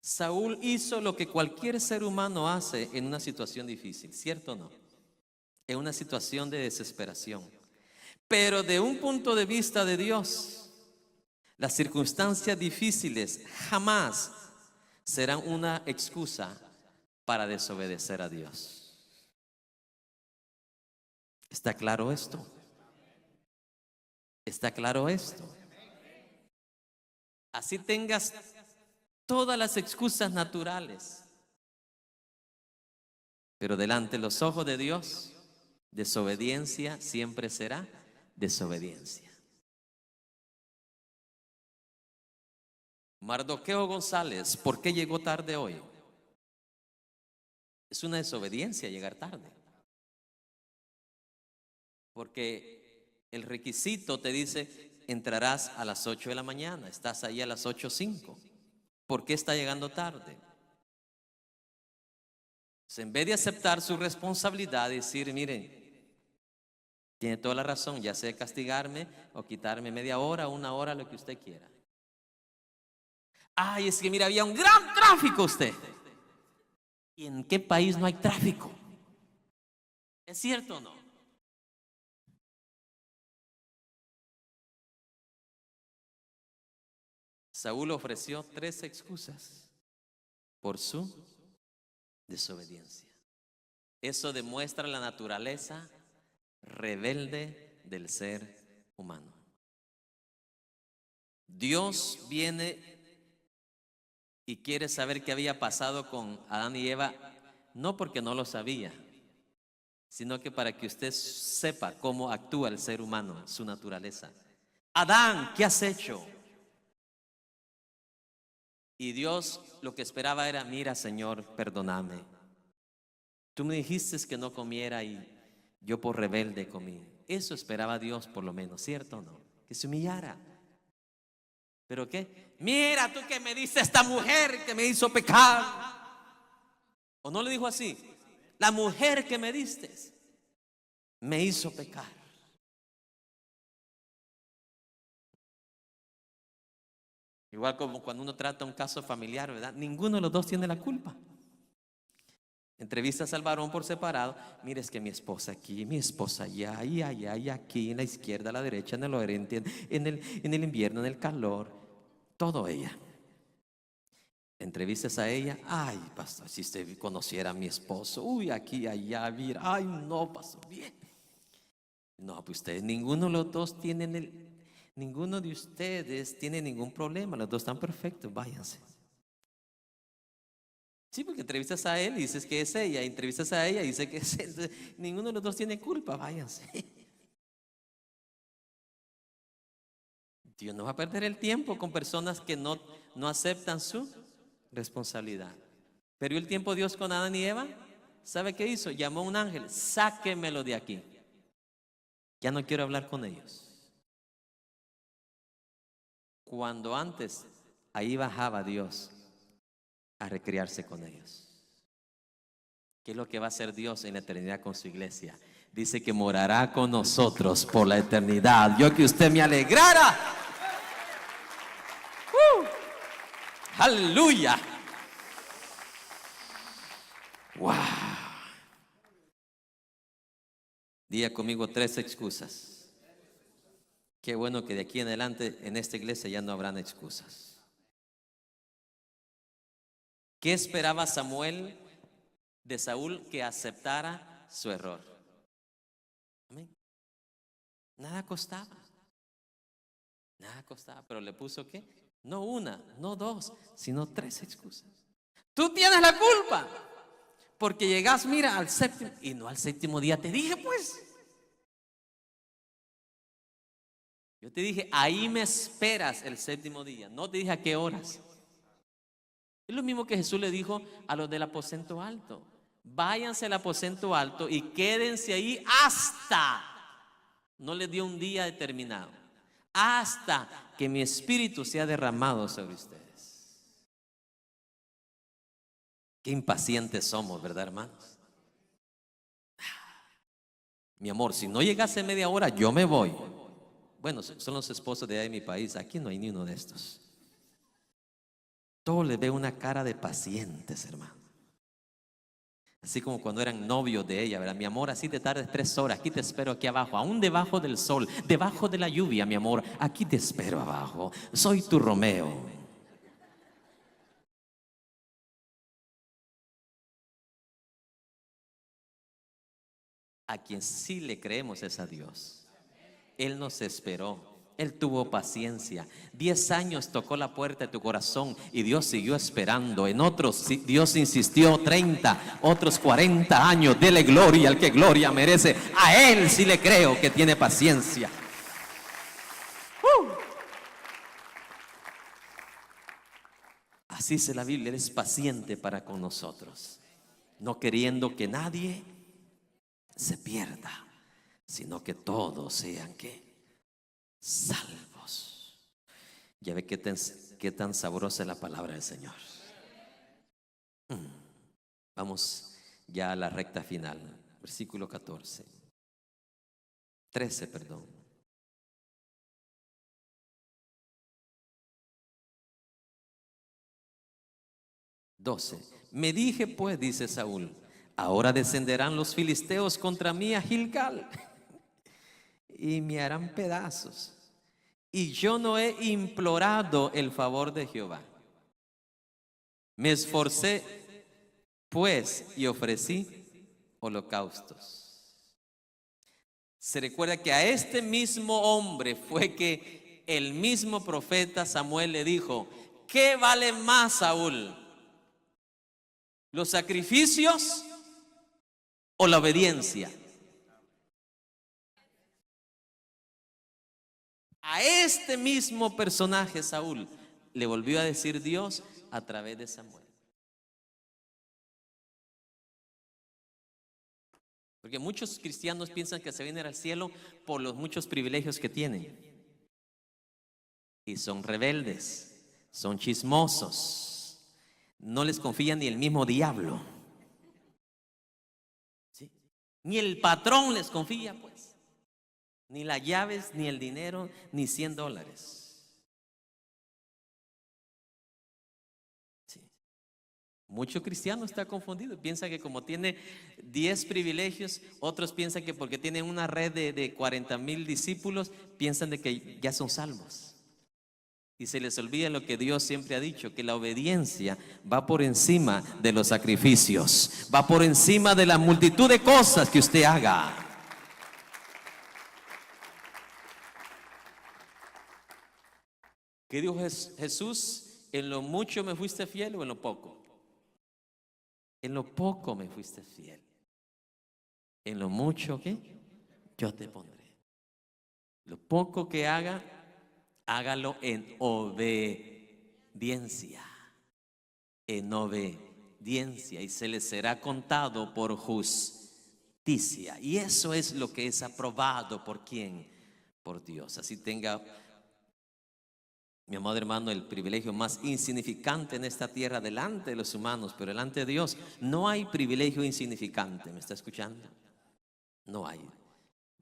Saúl hizo lo que cualquier ser humano hace en una situación difícil, ¿cierto o no? En una situación de desesperación. Pero de un punto de vista de Dios, las circunstancias difíciles jamás serán una excusa para desobedecer a Dios. ¿Está claro esto? ¿Está claro esto? Así tengas todas las excusas naturales, pero delante de los ojos de Dios, desobediencia siempre será desobediencia. Mardoqueo González, ¿por qué llegó tarde hoy? Es una desobediencia llegar tarde. Porque El requisito te dice, entrarás a las 8 de la mañana, estás ahí a las 8:05. ¿Por qué está llegando tarde? Pues en vez de aceptar su responsabilidad y decir, miren, tiene toda la razón, ya sea castigarme o quitarme media hora, una hora, lo que usted quiera. Ay, es que mira, había un gran tráfico usted. ¿Y en qué país no hay tráfico? ¿Es cierto o no? Saúl ofreció 3 excusas por su desobediencia. Eso demuestra la naturaleza rebelde del ser humano. Dios viene y quiere saber qué había pasado con Adán y Eva, no porque no lo sabía, sino que para que usted sepa cómo actúa el ser humano, su naturaleza. Adán, ¿qué has hecho? Y Dios lo que esperaba era, mira, Señor, perdóname. Tú me dijiste que no comiera y yo por rebelde comí. Eso esperaba Dios por lo menos, ¿cierto o no? Que se humillara. ¿Pero qué? Mira tú que me diste esta mujer que me hizo pecar. ¿O no le dijo así? La mujer que me diste me hizo pecar. Igual como cuando uno trata un caso familiar, ¿verdad? Ninguno de los dos tiene la culpa. Entrevistas al varón por separado. Mire, es que mi esposa aquí, mi esposa allá, y allá, y aquí, en la izquierda, a la derecha, en el oriente, en el invierno, en el calor. Todo ella. Entrevistas a ella. Ay, pastor, si usted conociera a mi esposo. Uy, aquí, allá, mira. Ay, no, pasó bien. No, pues ustedes, ninguno de los dos tienen ninguno de ustedes tiene ningún problema. Los dos están perfectos, váyanse. Sí, porque entrevistas a él y dices que es ella, entrevistas a ella y dice que es él. Entonces, ninguno de los dos tiene culpa, váyanse. Dios no va a perder el tiempo con personas que no aceptan su responsabilidad. Perdió el tiempo Dios con Adán y Eva. ¿Sabe qué hizo? Llamó a un ángel, sáquemelo de aquí. Ya no quiero hablar con ellos. Cuando antes ahí bajaba Dios a recrearse con ellos. ¿Qué es lo que va a hacer Dios en la eternidad con su iglesia? Dice que morará con nosotros por la eternidad. Yo que usted me alegrara. Aleluya. Wow. Diga conmigo 3 excusas. Qué bueno que de aquí en adelante en esta iglesia ya no habrán excusas. ¿Qué esperaba Samuel de Saúl? Que aceptara su error. Amén. Nada costaba. Nada costaba, pero le puso ¿qué? No una, no 2, sino 3 excusas. Tú tienes la culpa porque llegas, mira, al séptimo y no al séptimo día. Te dije, pues. Yo te dije, ahí me esperas el séptimo día. No te dije a qué horas. Es lo mismo que Jesús le dijo a los del aposento alto. Váyanse al aposento alto y quédense ahí hasta. No les dio un día determinado. Hasta que mi espíritu sea derramado sobre ustedes. Qué impacientes somos, ¿verdad, hermanos? Mi amor, si no llegase media hora, yo me voy. Bueno, son los esposos de ahí de mi país. Aquí no hay ni uno de estos. Todo le ve una cara de pacientes, hermano. Así como cuando eran novios de ella, ¿verdad? Mi amor, así te tardes 3 horas. Aquí te espero aquí abajo, aún debajo del sol, debajo de la lluvia, mi amor. Aquí te espero abajo. Soy tu Romeo. A quien sí le creemos es a Dios. Él nos esperó. Él tuvo paciencia. 10 años tocó la puerta de tu corazón y Dios siguió esperando. En otros Dios insistió 30, otros 40 años. Dele gloria al que gloria merece. A Él sí le creo que tiene paciencia. Así dice la Biblia, Él es paciente para con nosotros, no queriendo que nadie se pierda, sino que todos sean ¿qué? Salvos. Ya ve qué tan sabrosa es la palabra del Señor. Vamos ya a la recta final, versículo 13, perdón. Me dije pues, dice Saúl, ahora descenderán los filisteos contra mí a Gilgal y me harán pedazos. Y yo no he implorado el favor de Jehová. Me esforcé pues y ofrecí holocaustos. Se recuerda que a este mismo hombre fue que el mismo profeta Samuel le dijo: ¿qué vale más, Saúl? ¿Los sacrificios o la obediencia? A este mismo personaje, Saúl, le volvió a decir Dios a través de Samuel. Porque muchos cristianos piensan que se vienen al cielo por los muchos privilegios que tienen. Y son rebeldes, son chismosos, no les confía ni el mismo diablo. ¿Sí? Ni el patrón les confía, pues. Ni las llaves, ni el dinero, ni $100. Mucho cristiano está confundido, piensa que como tiene 10 privilegios, otros piensan que porque tienen una red de 40,000 discípulos, piensan de que ya son salvos. Y se les olvida lo que Dios siempre ha dicho, que la obediencia va por encima de los sacrificios, va por encima de la multitud de cosas que usted haga. ¿Qué dijo Jesús? ¿En lo mucho me fuiste fiel o en lo poco? En lo poco me fuiste fiel. En lo mucho, ¿qué? Yo te pondré. Lo poco que haga, hágalo en obediencia. En obediencia. Y se le será contado por justicia. Y eso es lo que es aprobado por ¿quién? Por Dios. Así tenga, mi amado hermano, el privilegio más insignificante en esta tierra delante de los humanos, pero delante de Dios no hay privilegio insignificante. ¿Me está escuchando? No hay.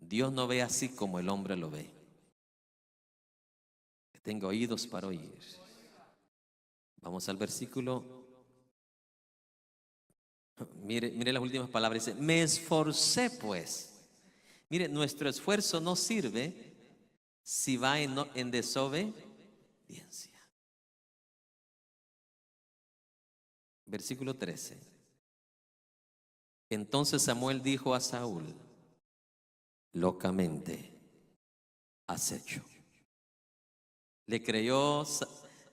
Dios no ve así como el hombre lo ve. Que tenga oídos para oír. Vamos al versículo. Mire las últimas palabras. Dice: me esforcé pues. Mire, nuestro esfuerzo no sirve si va en desobediencia. Versículo 13. Entonces Samuel dijo a Saúl: locamente has hecho. ¿Le creyó?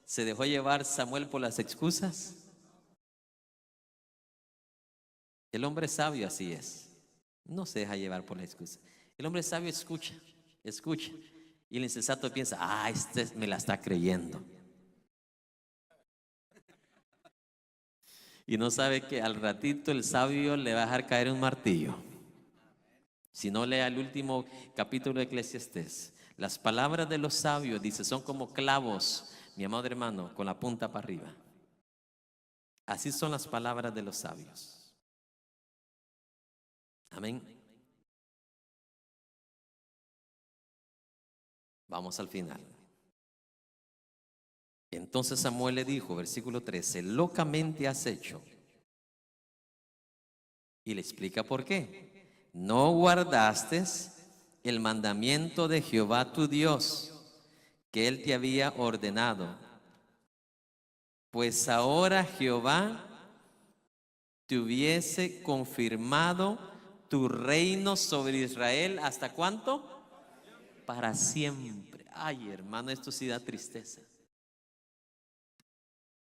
¿Se dejó llevar Samuel por las excusas? El hombre sabio así es, no se deja llevar por la excusa. El hombre sabio escucha. Y el insensato piensa: este me la está creyendo. Y no sabe que al ratito el sabio le va a dejar caer un martillo. Si no, lea el último capítulo de Eclesiastés. Las palabras de los sabios, dice, son como clavos, mi amado hermano, con la punta para arriba. Así son las palabras de los sabios. Amén. Vamos al final. Entonces Samuel le dijo, versículo 13: locamente has hecho. Y le explica por qué. No guardaste el mandamiento de Jehová tu Dios, que él te había ordenado. Pues ahora Jehová te hubiese confirmado tu reino sobre Israel. ¿Hasta cuánto? Para siempre. Ay, hermano, esto sí da tristeza.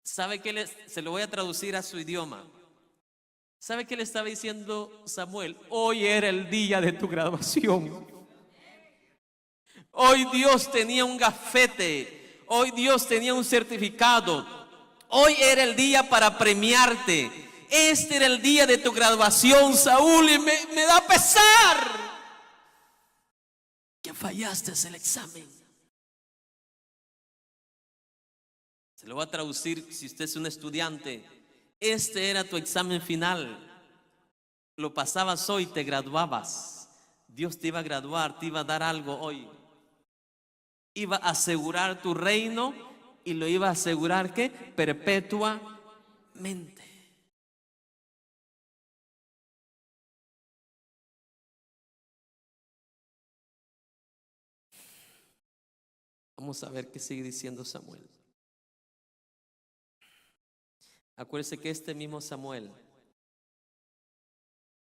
¿Sabe qué? Se lo voy a traducir a su idioma. ¿Sabe qué le estaba diciendo Samuel? Hoy era el día de tu graduación. Hoy Dios tenía un gafete. Hoy Dios tenía un certificado. Hoy era el día para premiarte. Este era el día de tu graduación, Saúl, y me da pesar. fallaste el examen. Se lo voy a traducir si usted es un estudiante. Este era tu examen final. Lo pasabas hoy, te graduabas. Dios te iba a graduar, te iba a dar algo hoy. Iba a asegurar tu reino y lo iba a asegurar ¿qué? Perpetuamente. Vamos a ver qué sigue diciendo Samuel. Acuérdese que este mismo Samuel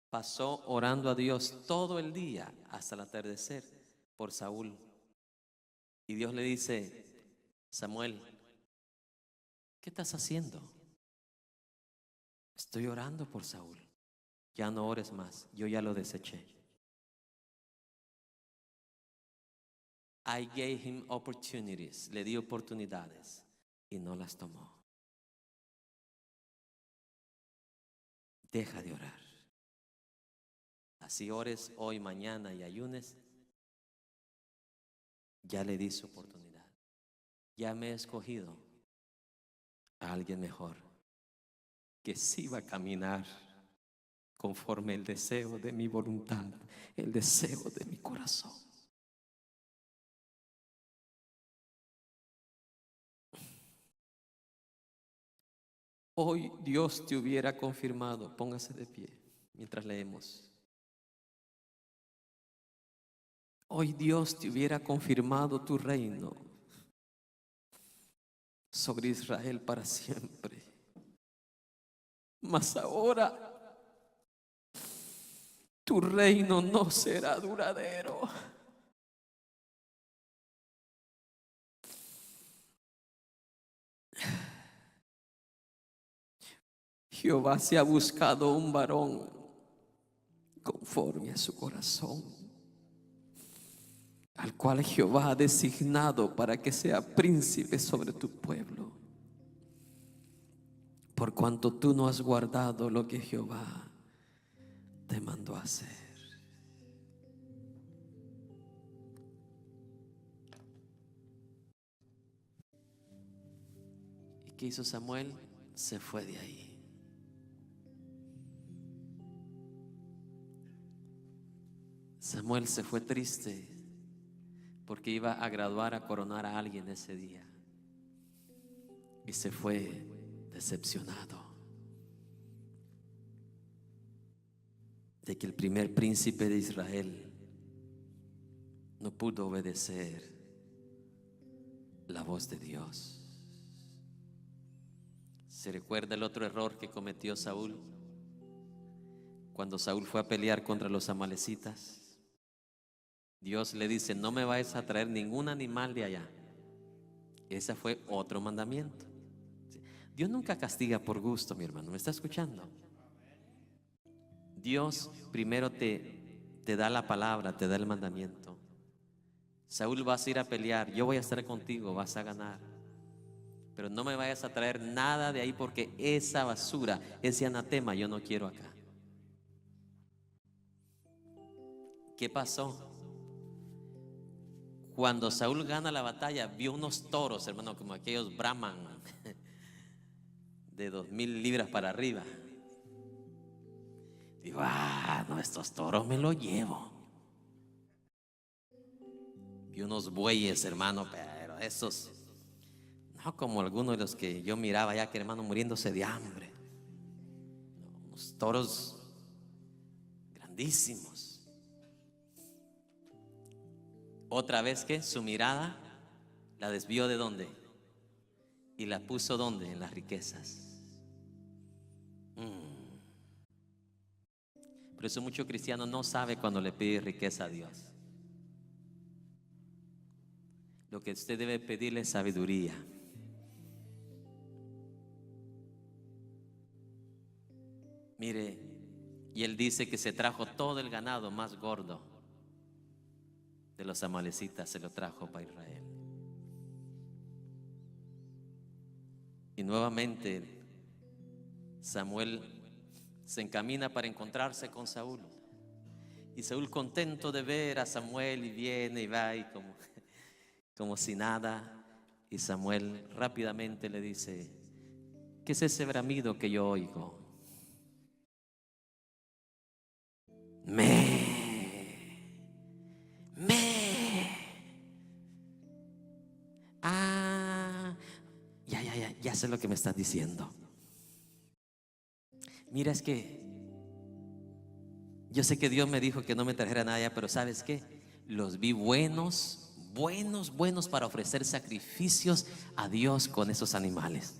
pasó orando a Dios todo el día hasta el atardecer por Saúl. Y Dios le dice: Samuel, ¿qué estás haciendo? Estoy orando por Saúl. Ya no ores más, yo ya lo deseché. I gave him opportunities, le di oportunidades y no las tomó. Deja de orar. Así ores hoy, mañana y ayunes. Ya le di su oportunidad. Ya me he escogido a alguien mejor, que sí va a caminar conforme el deseo de mi voluntad, el deseo de mi corazón. Hoy Dios te hubiera confirmado. Póngase de pie mientras leemos. Hoy Dios te hubiera confirmado tu reino sobre Israel para siempre. Mas ahora tu reino no será duradero. Jehová se ha buscado un varón conforme a su corazón, al cual Jehová ha designado para que sea príncipe sobre tu pueblo, por cuanto tú no has guardado lo que Jehová te mandó hacer. ¿Y qué hizo Samuel? Se fue de ahí. Samuel se fue triste porque iba a graduar, a coronar a alguien ese día, y se fue decepcionado de que el primer príncipe de Israel no pudo obedecer la voz de Dios. ¿Se recuerda el otro error que cometió Saúl? Cuando Saúl fue a pelear contra los amalecitas, Dios le dice: no me vayas a traer ningún animal de allá. Ese fue otro mandamiento. Dios nunca castiga por gusto, mi hermano. ¿Me está escuchando? Dios primero te da la palabra, te da el mandamiento. Saúl, vas a ir a pelear, yo voy a estar contigo, vas a ganar, pero no me vayas a traer nada de ahí, porque esa basura, ese anatema, yo no quiero acá. ¿Qué pasó? Cuando Saúl gana la batalla, vio unos toros, hermano, como aquellos Brahman de 2000 libras para arriba. Digo: no, estos toros me los llevo. Vi unos bueyes, hermano, pero esos no como algunos de los que yo miraba ya, que hermano, muriéndose de hambre. No, unos toros grandísimos. Otra vez que su mirada la desvió de dónde, y la puso dónde, en las riquezas. Por eso muchos cristianos no saben cuando le pide riqueza a Dios. Lo que usted debe pedirle es sabiduría. Mire, y él dice que se trajo todo el ganado más gordo de los amalecitas, se lo trajo para Israel. Y nuevamente Samuel se encamina para encontrarse con Saúl. Y Saúl, contento de ver a Samuel, y viene y va y como si nada. Y Samuel rápidamente le dice: ¿qué es ese bramido que yo oigo? Ah, ya sé lo que me estás diciendo. Mira, es que yo sé que Dios me dijo que no me trajera nada allá, pero ¿sabes qué? Los vi buenos, buenos, buenos para ofrecer sacrificios a Dios con esos animales.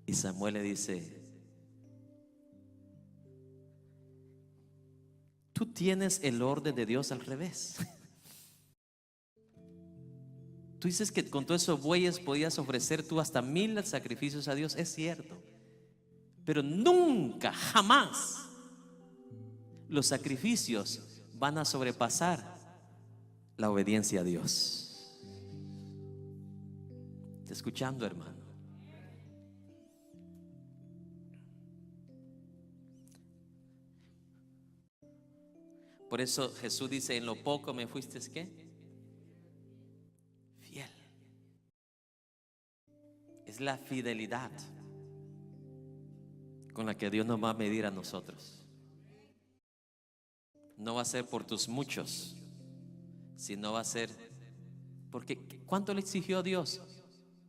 Y Samuel le dice: tú tienes el orden de Dios al revés. Tú dices que con todos esos bueyes podías ofrecer tú hasta 1000 sacrificios a Dios. Es cierto, pero nunca, jamás los sacrificios van a sobrepasar la obediencia a Dios. ¿Está escuchando, hermano? Por eso Jesús dice: en lo poco me fuiste, ¿qué? Fiel. Es la fidelidad con la que Dios nos va a medir a nosotros. No va a ser por tus muchos, sino va a ser porque ¿cuánto le exigió Dios?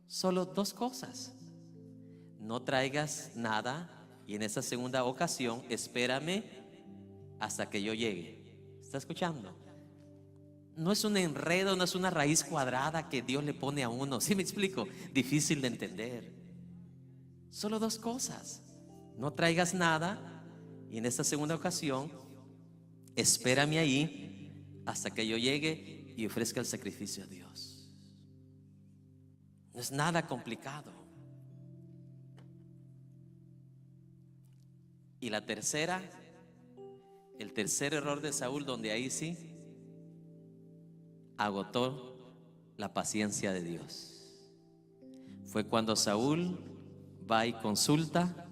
Solo 2 cosas: no traigas nada, y en esa segunda ocasión, espérame hasta que yo llegue. ¿Está escuchando? No es un enredo, no es una raíz cuadrada que Dios le pone a uno. ¿Sí me explico? Difícil de entender. Solo 2 cosas: no traigas nada, y en esta segunda ocasión, espérame ahí hasta que yo llegue y ofrezca el sacrificio a Dios. No es nada complicado. Y la tercera, el tercer error de Saúl, donde ahí sí agotó la paciencia de Dios, fue cuando Saúl va y consulta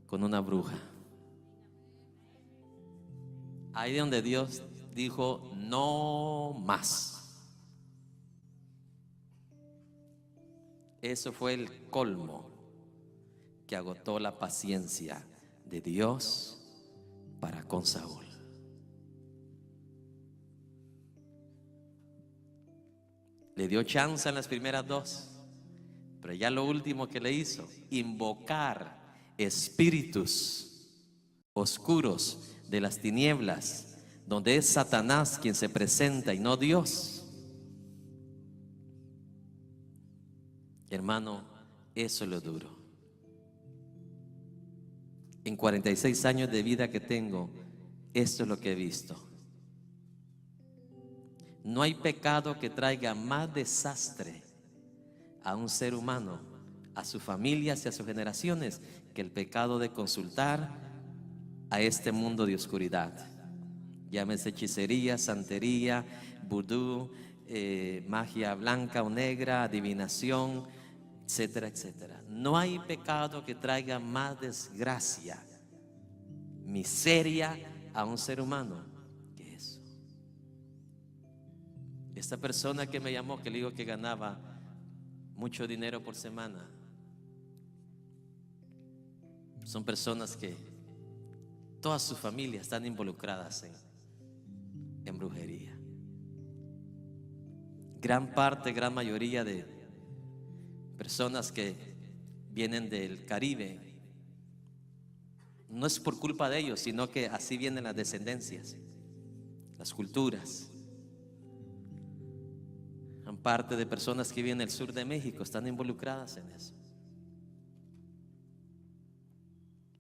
con una bruja. Ahí donde Dios dijo: no más. Eso fue el colmo que agotó la paciencia de Dios para con Saúl. Le dio chance en las primeras 2, pero ya lo último que le hizo: invocar espíritus oscuros de las tinieblas, donde es Satanás quien se presenta y no Dios. Hermano, eso es lo duro. En 46 años de vida que tengo, esto es lo que he visto. No hay pecado que traiga más desastre a un ser humano, a sus familias y a sus generaciones, que el pecado de consultar a este mundo de oscuridad. Llámese hechicería, santería, vudú, magia blanca o negra, adivinación, etcétera, etcétera. No hay pecado que traiga más desgracia, miseria a un ser humano que eso. Esta persona que me llamó, que le digo que ganaba mucho dinero por semana, son personas que todas sus familias están involucradas en brujería. Gran parte, gran mayoría de personas que vienen del Caribe, no es por culpa de ellos, sino que así vienen las descendencias, las culturas. Gran parte de personas que viven del sur de México están involucradas en eso.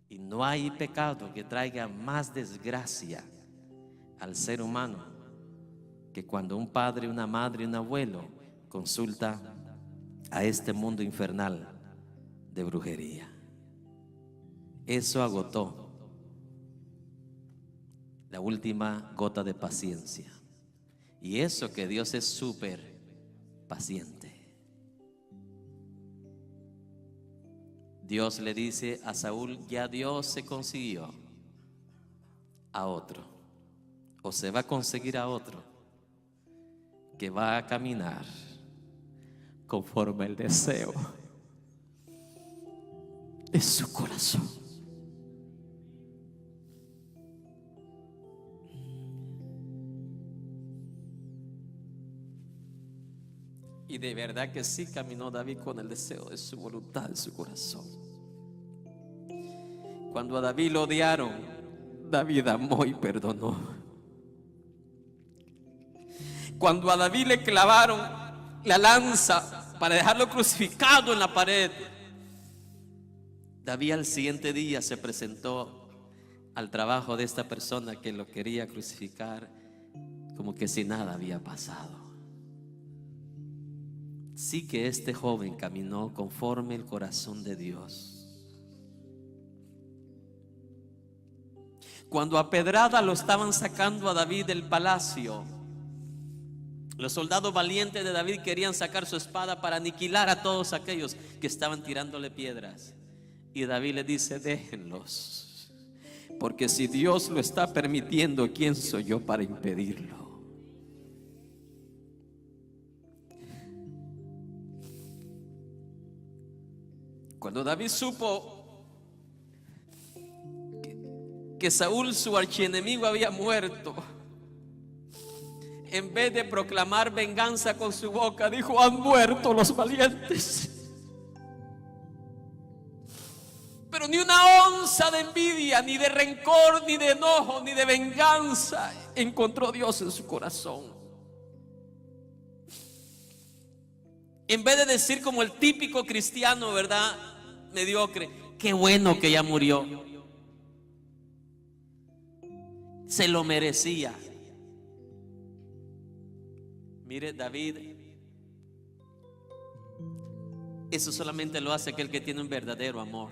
Y no hay pecado que traiga más desgracia al ser humano que cuando un padre, una madre, un abuelo consulta a este mundo infernal de brujería. Eso agotó la última gota de paciencia. Y eso que Dios es súper paciente. Dios le dice a Saúl: ya Dios se consiguió a otro, o se va a conseguir a otro, que va a caminar conforme el deseo de su corazón. Y de verdad que sí caminó David con el deseo de su voluntad en su corazón. Cuando a David lo odiaron, David amó y perdonó. Cuando a David le clavaron la lanza para dejarlo crucificado en la pared, David al siguiente día se presentó al trabajo de esta persona que lo quería crucificar como que si nada había pasado. Sí que este joven caminó conforme el corazón de Dios. Cuando a pedrada lo estaban sacando a David del palacio, los soldados valientes de David querían sacar su espada para aniquilar a todos aquellos que estaban tirándole piedras. Y David le dice: déjenlos, porque si Dios lo está permitiendo, ¿quién soy yo para impedirlo? Cuando David supo que Saúl, su archienemigo, había muerto, en vez de proclamar venganza con su boca, dijo: han muerto los valientes. Pero ni una onza de envidia, ni de rencor, ni de enojo, ni de venganza encontró Dios en su corazón. En vez de decir como el típico cristiano, ¿verdad?, mediocre: qué bueno que ya murió, se lo merecía. Mire, David, eso solamente lo hace aquel que tiene un verdadero amor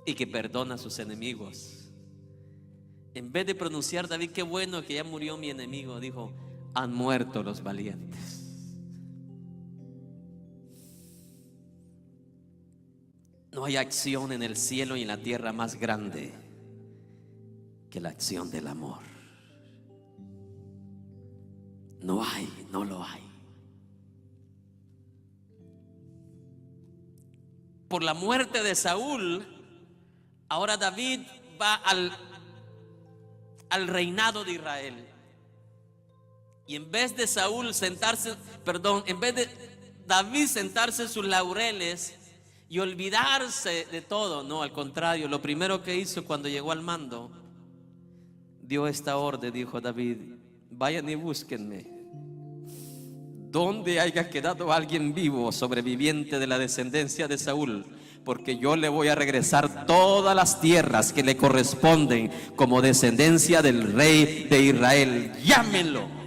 y que perdona a sus enemigos. En vez de pronunciar David: qué bueno que ya murió mi enemigo, dijo: han muerto los valientes. No hay acción en el cielo y en la tierra más grande que la acción del amor. No hay, no lo hay. Por la muerte de Saúl, ahora David va al reinado de Israel. Y en vez de en vez de David sentarse en sus laureles y olvidarse de todo, no, al contrario, lo primero que hizo cuando llegó al mando, dio esta orden, dijo David: vayan y búsquenme donde haya quedado alguien vivo, sobreviviente de la descendencia de Saúl, porque yo le voy a regresar todas las tierras que le corresponden como descendencia del rey de Israel. Llámenlo.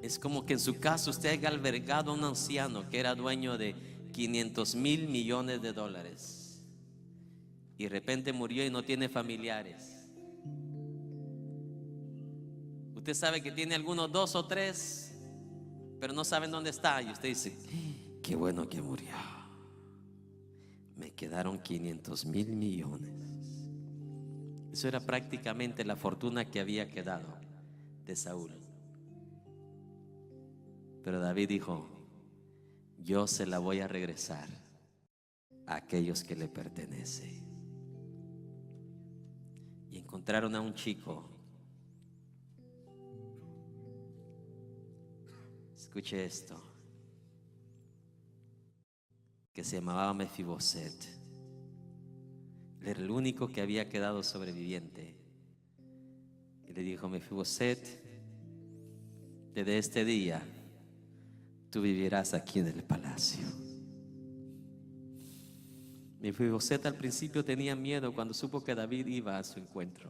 Es como que en su casa usted haya albergado a un anciano que era dueño de 500,000 millones de dólares y de repente murió y no tiene familiares. Usted sabe que tiene algunos 2 o 3, pero no saben dónde está. Y usted dice: qué bueno que murió, me quedaron 500,000 millones. Eso era prácticamente la fortuna que había quedado de Saúl. Pero David dijo: yo se la voy a regresar a aquellos que le pertenecen. Y encontraron a un chico, escuche esto, que se llamaba Mefiboset. Él era el único que había quedado sobreviviente. Y le dijo: Mefiboset, desde este día tú vivirás aquí en el palacio. Mefiboset al principio tenía miedo cuando supo que David iba a su encuentro,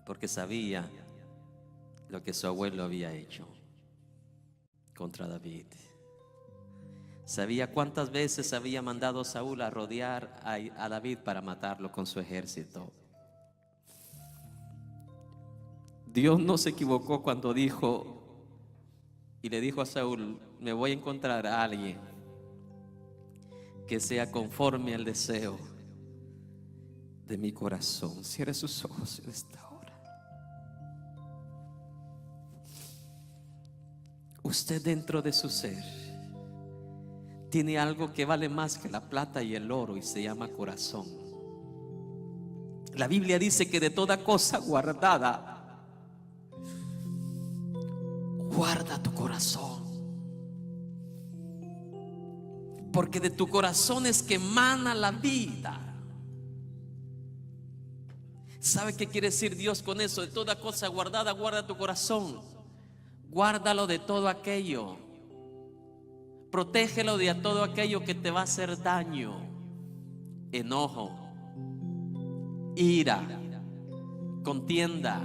porque sabía lo que su abuelo había hecho contra David. Sabía cuántas veces había mandado Saúl a rodear a David para matarlo con su ejército. Dios no se equivocó cuando dijo y le dijo a Saúl: me voy a encontrar a alguien que sea conforme al deseo de mi corazón. Cierre sus ojos en esta hora. Usted dentro de su ser tiene algo que vale más que la plata y el oro, y se llama corazón. La Biblia dice que de toda cosa guardada, guarda tu corazón, porque de tu corazón es que emana la vida. ¿Sabe qué quiere decir Dios con eso? De toda cosa guardada, guarda tu corazón. Guárdalo de todo aquello. Protégelo de todo aquello que te va a hacer daño. Enojo, ira, contienda,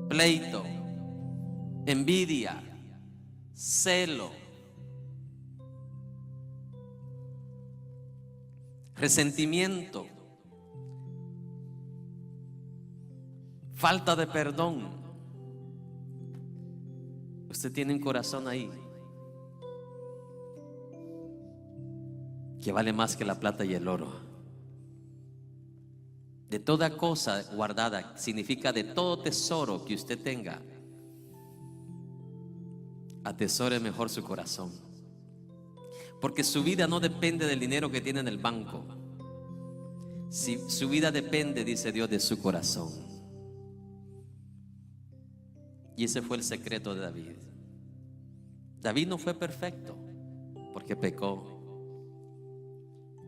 pleito, envidia, celo, resentimiento, falta de perdón. Usted tiene un corazón ahí que vale más que la plata y el oro. De toda cosa guardada significa de todo tesoro que usted tenga, atesore mejor su corazón, porque su vida no depende del dinero que tiene en el banco. Si su vida depende, dice Dios, de su corazón. Y ese fue el secreto de David. David no fue perfecto porque pecó,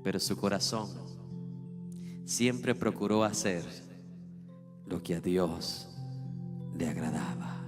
pero su corazón siempre procuró hacer lo que a Dios le agradaba.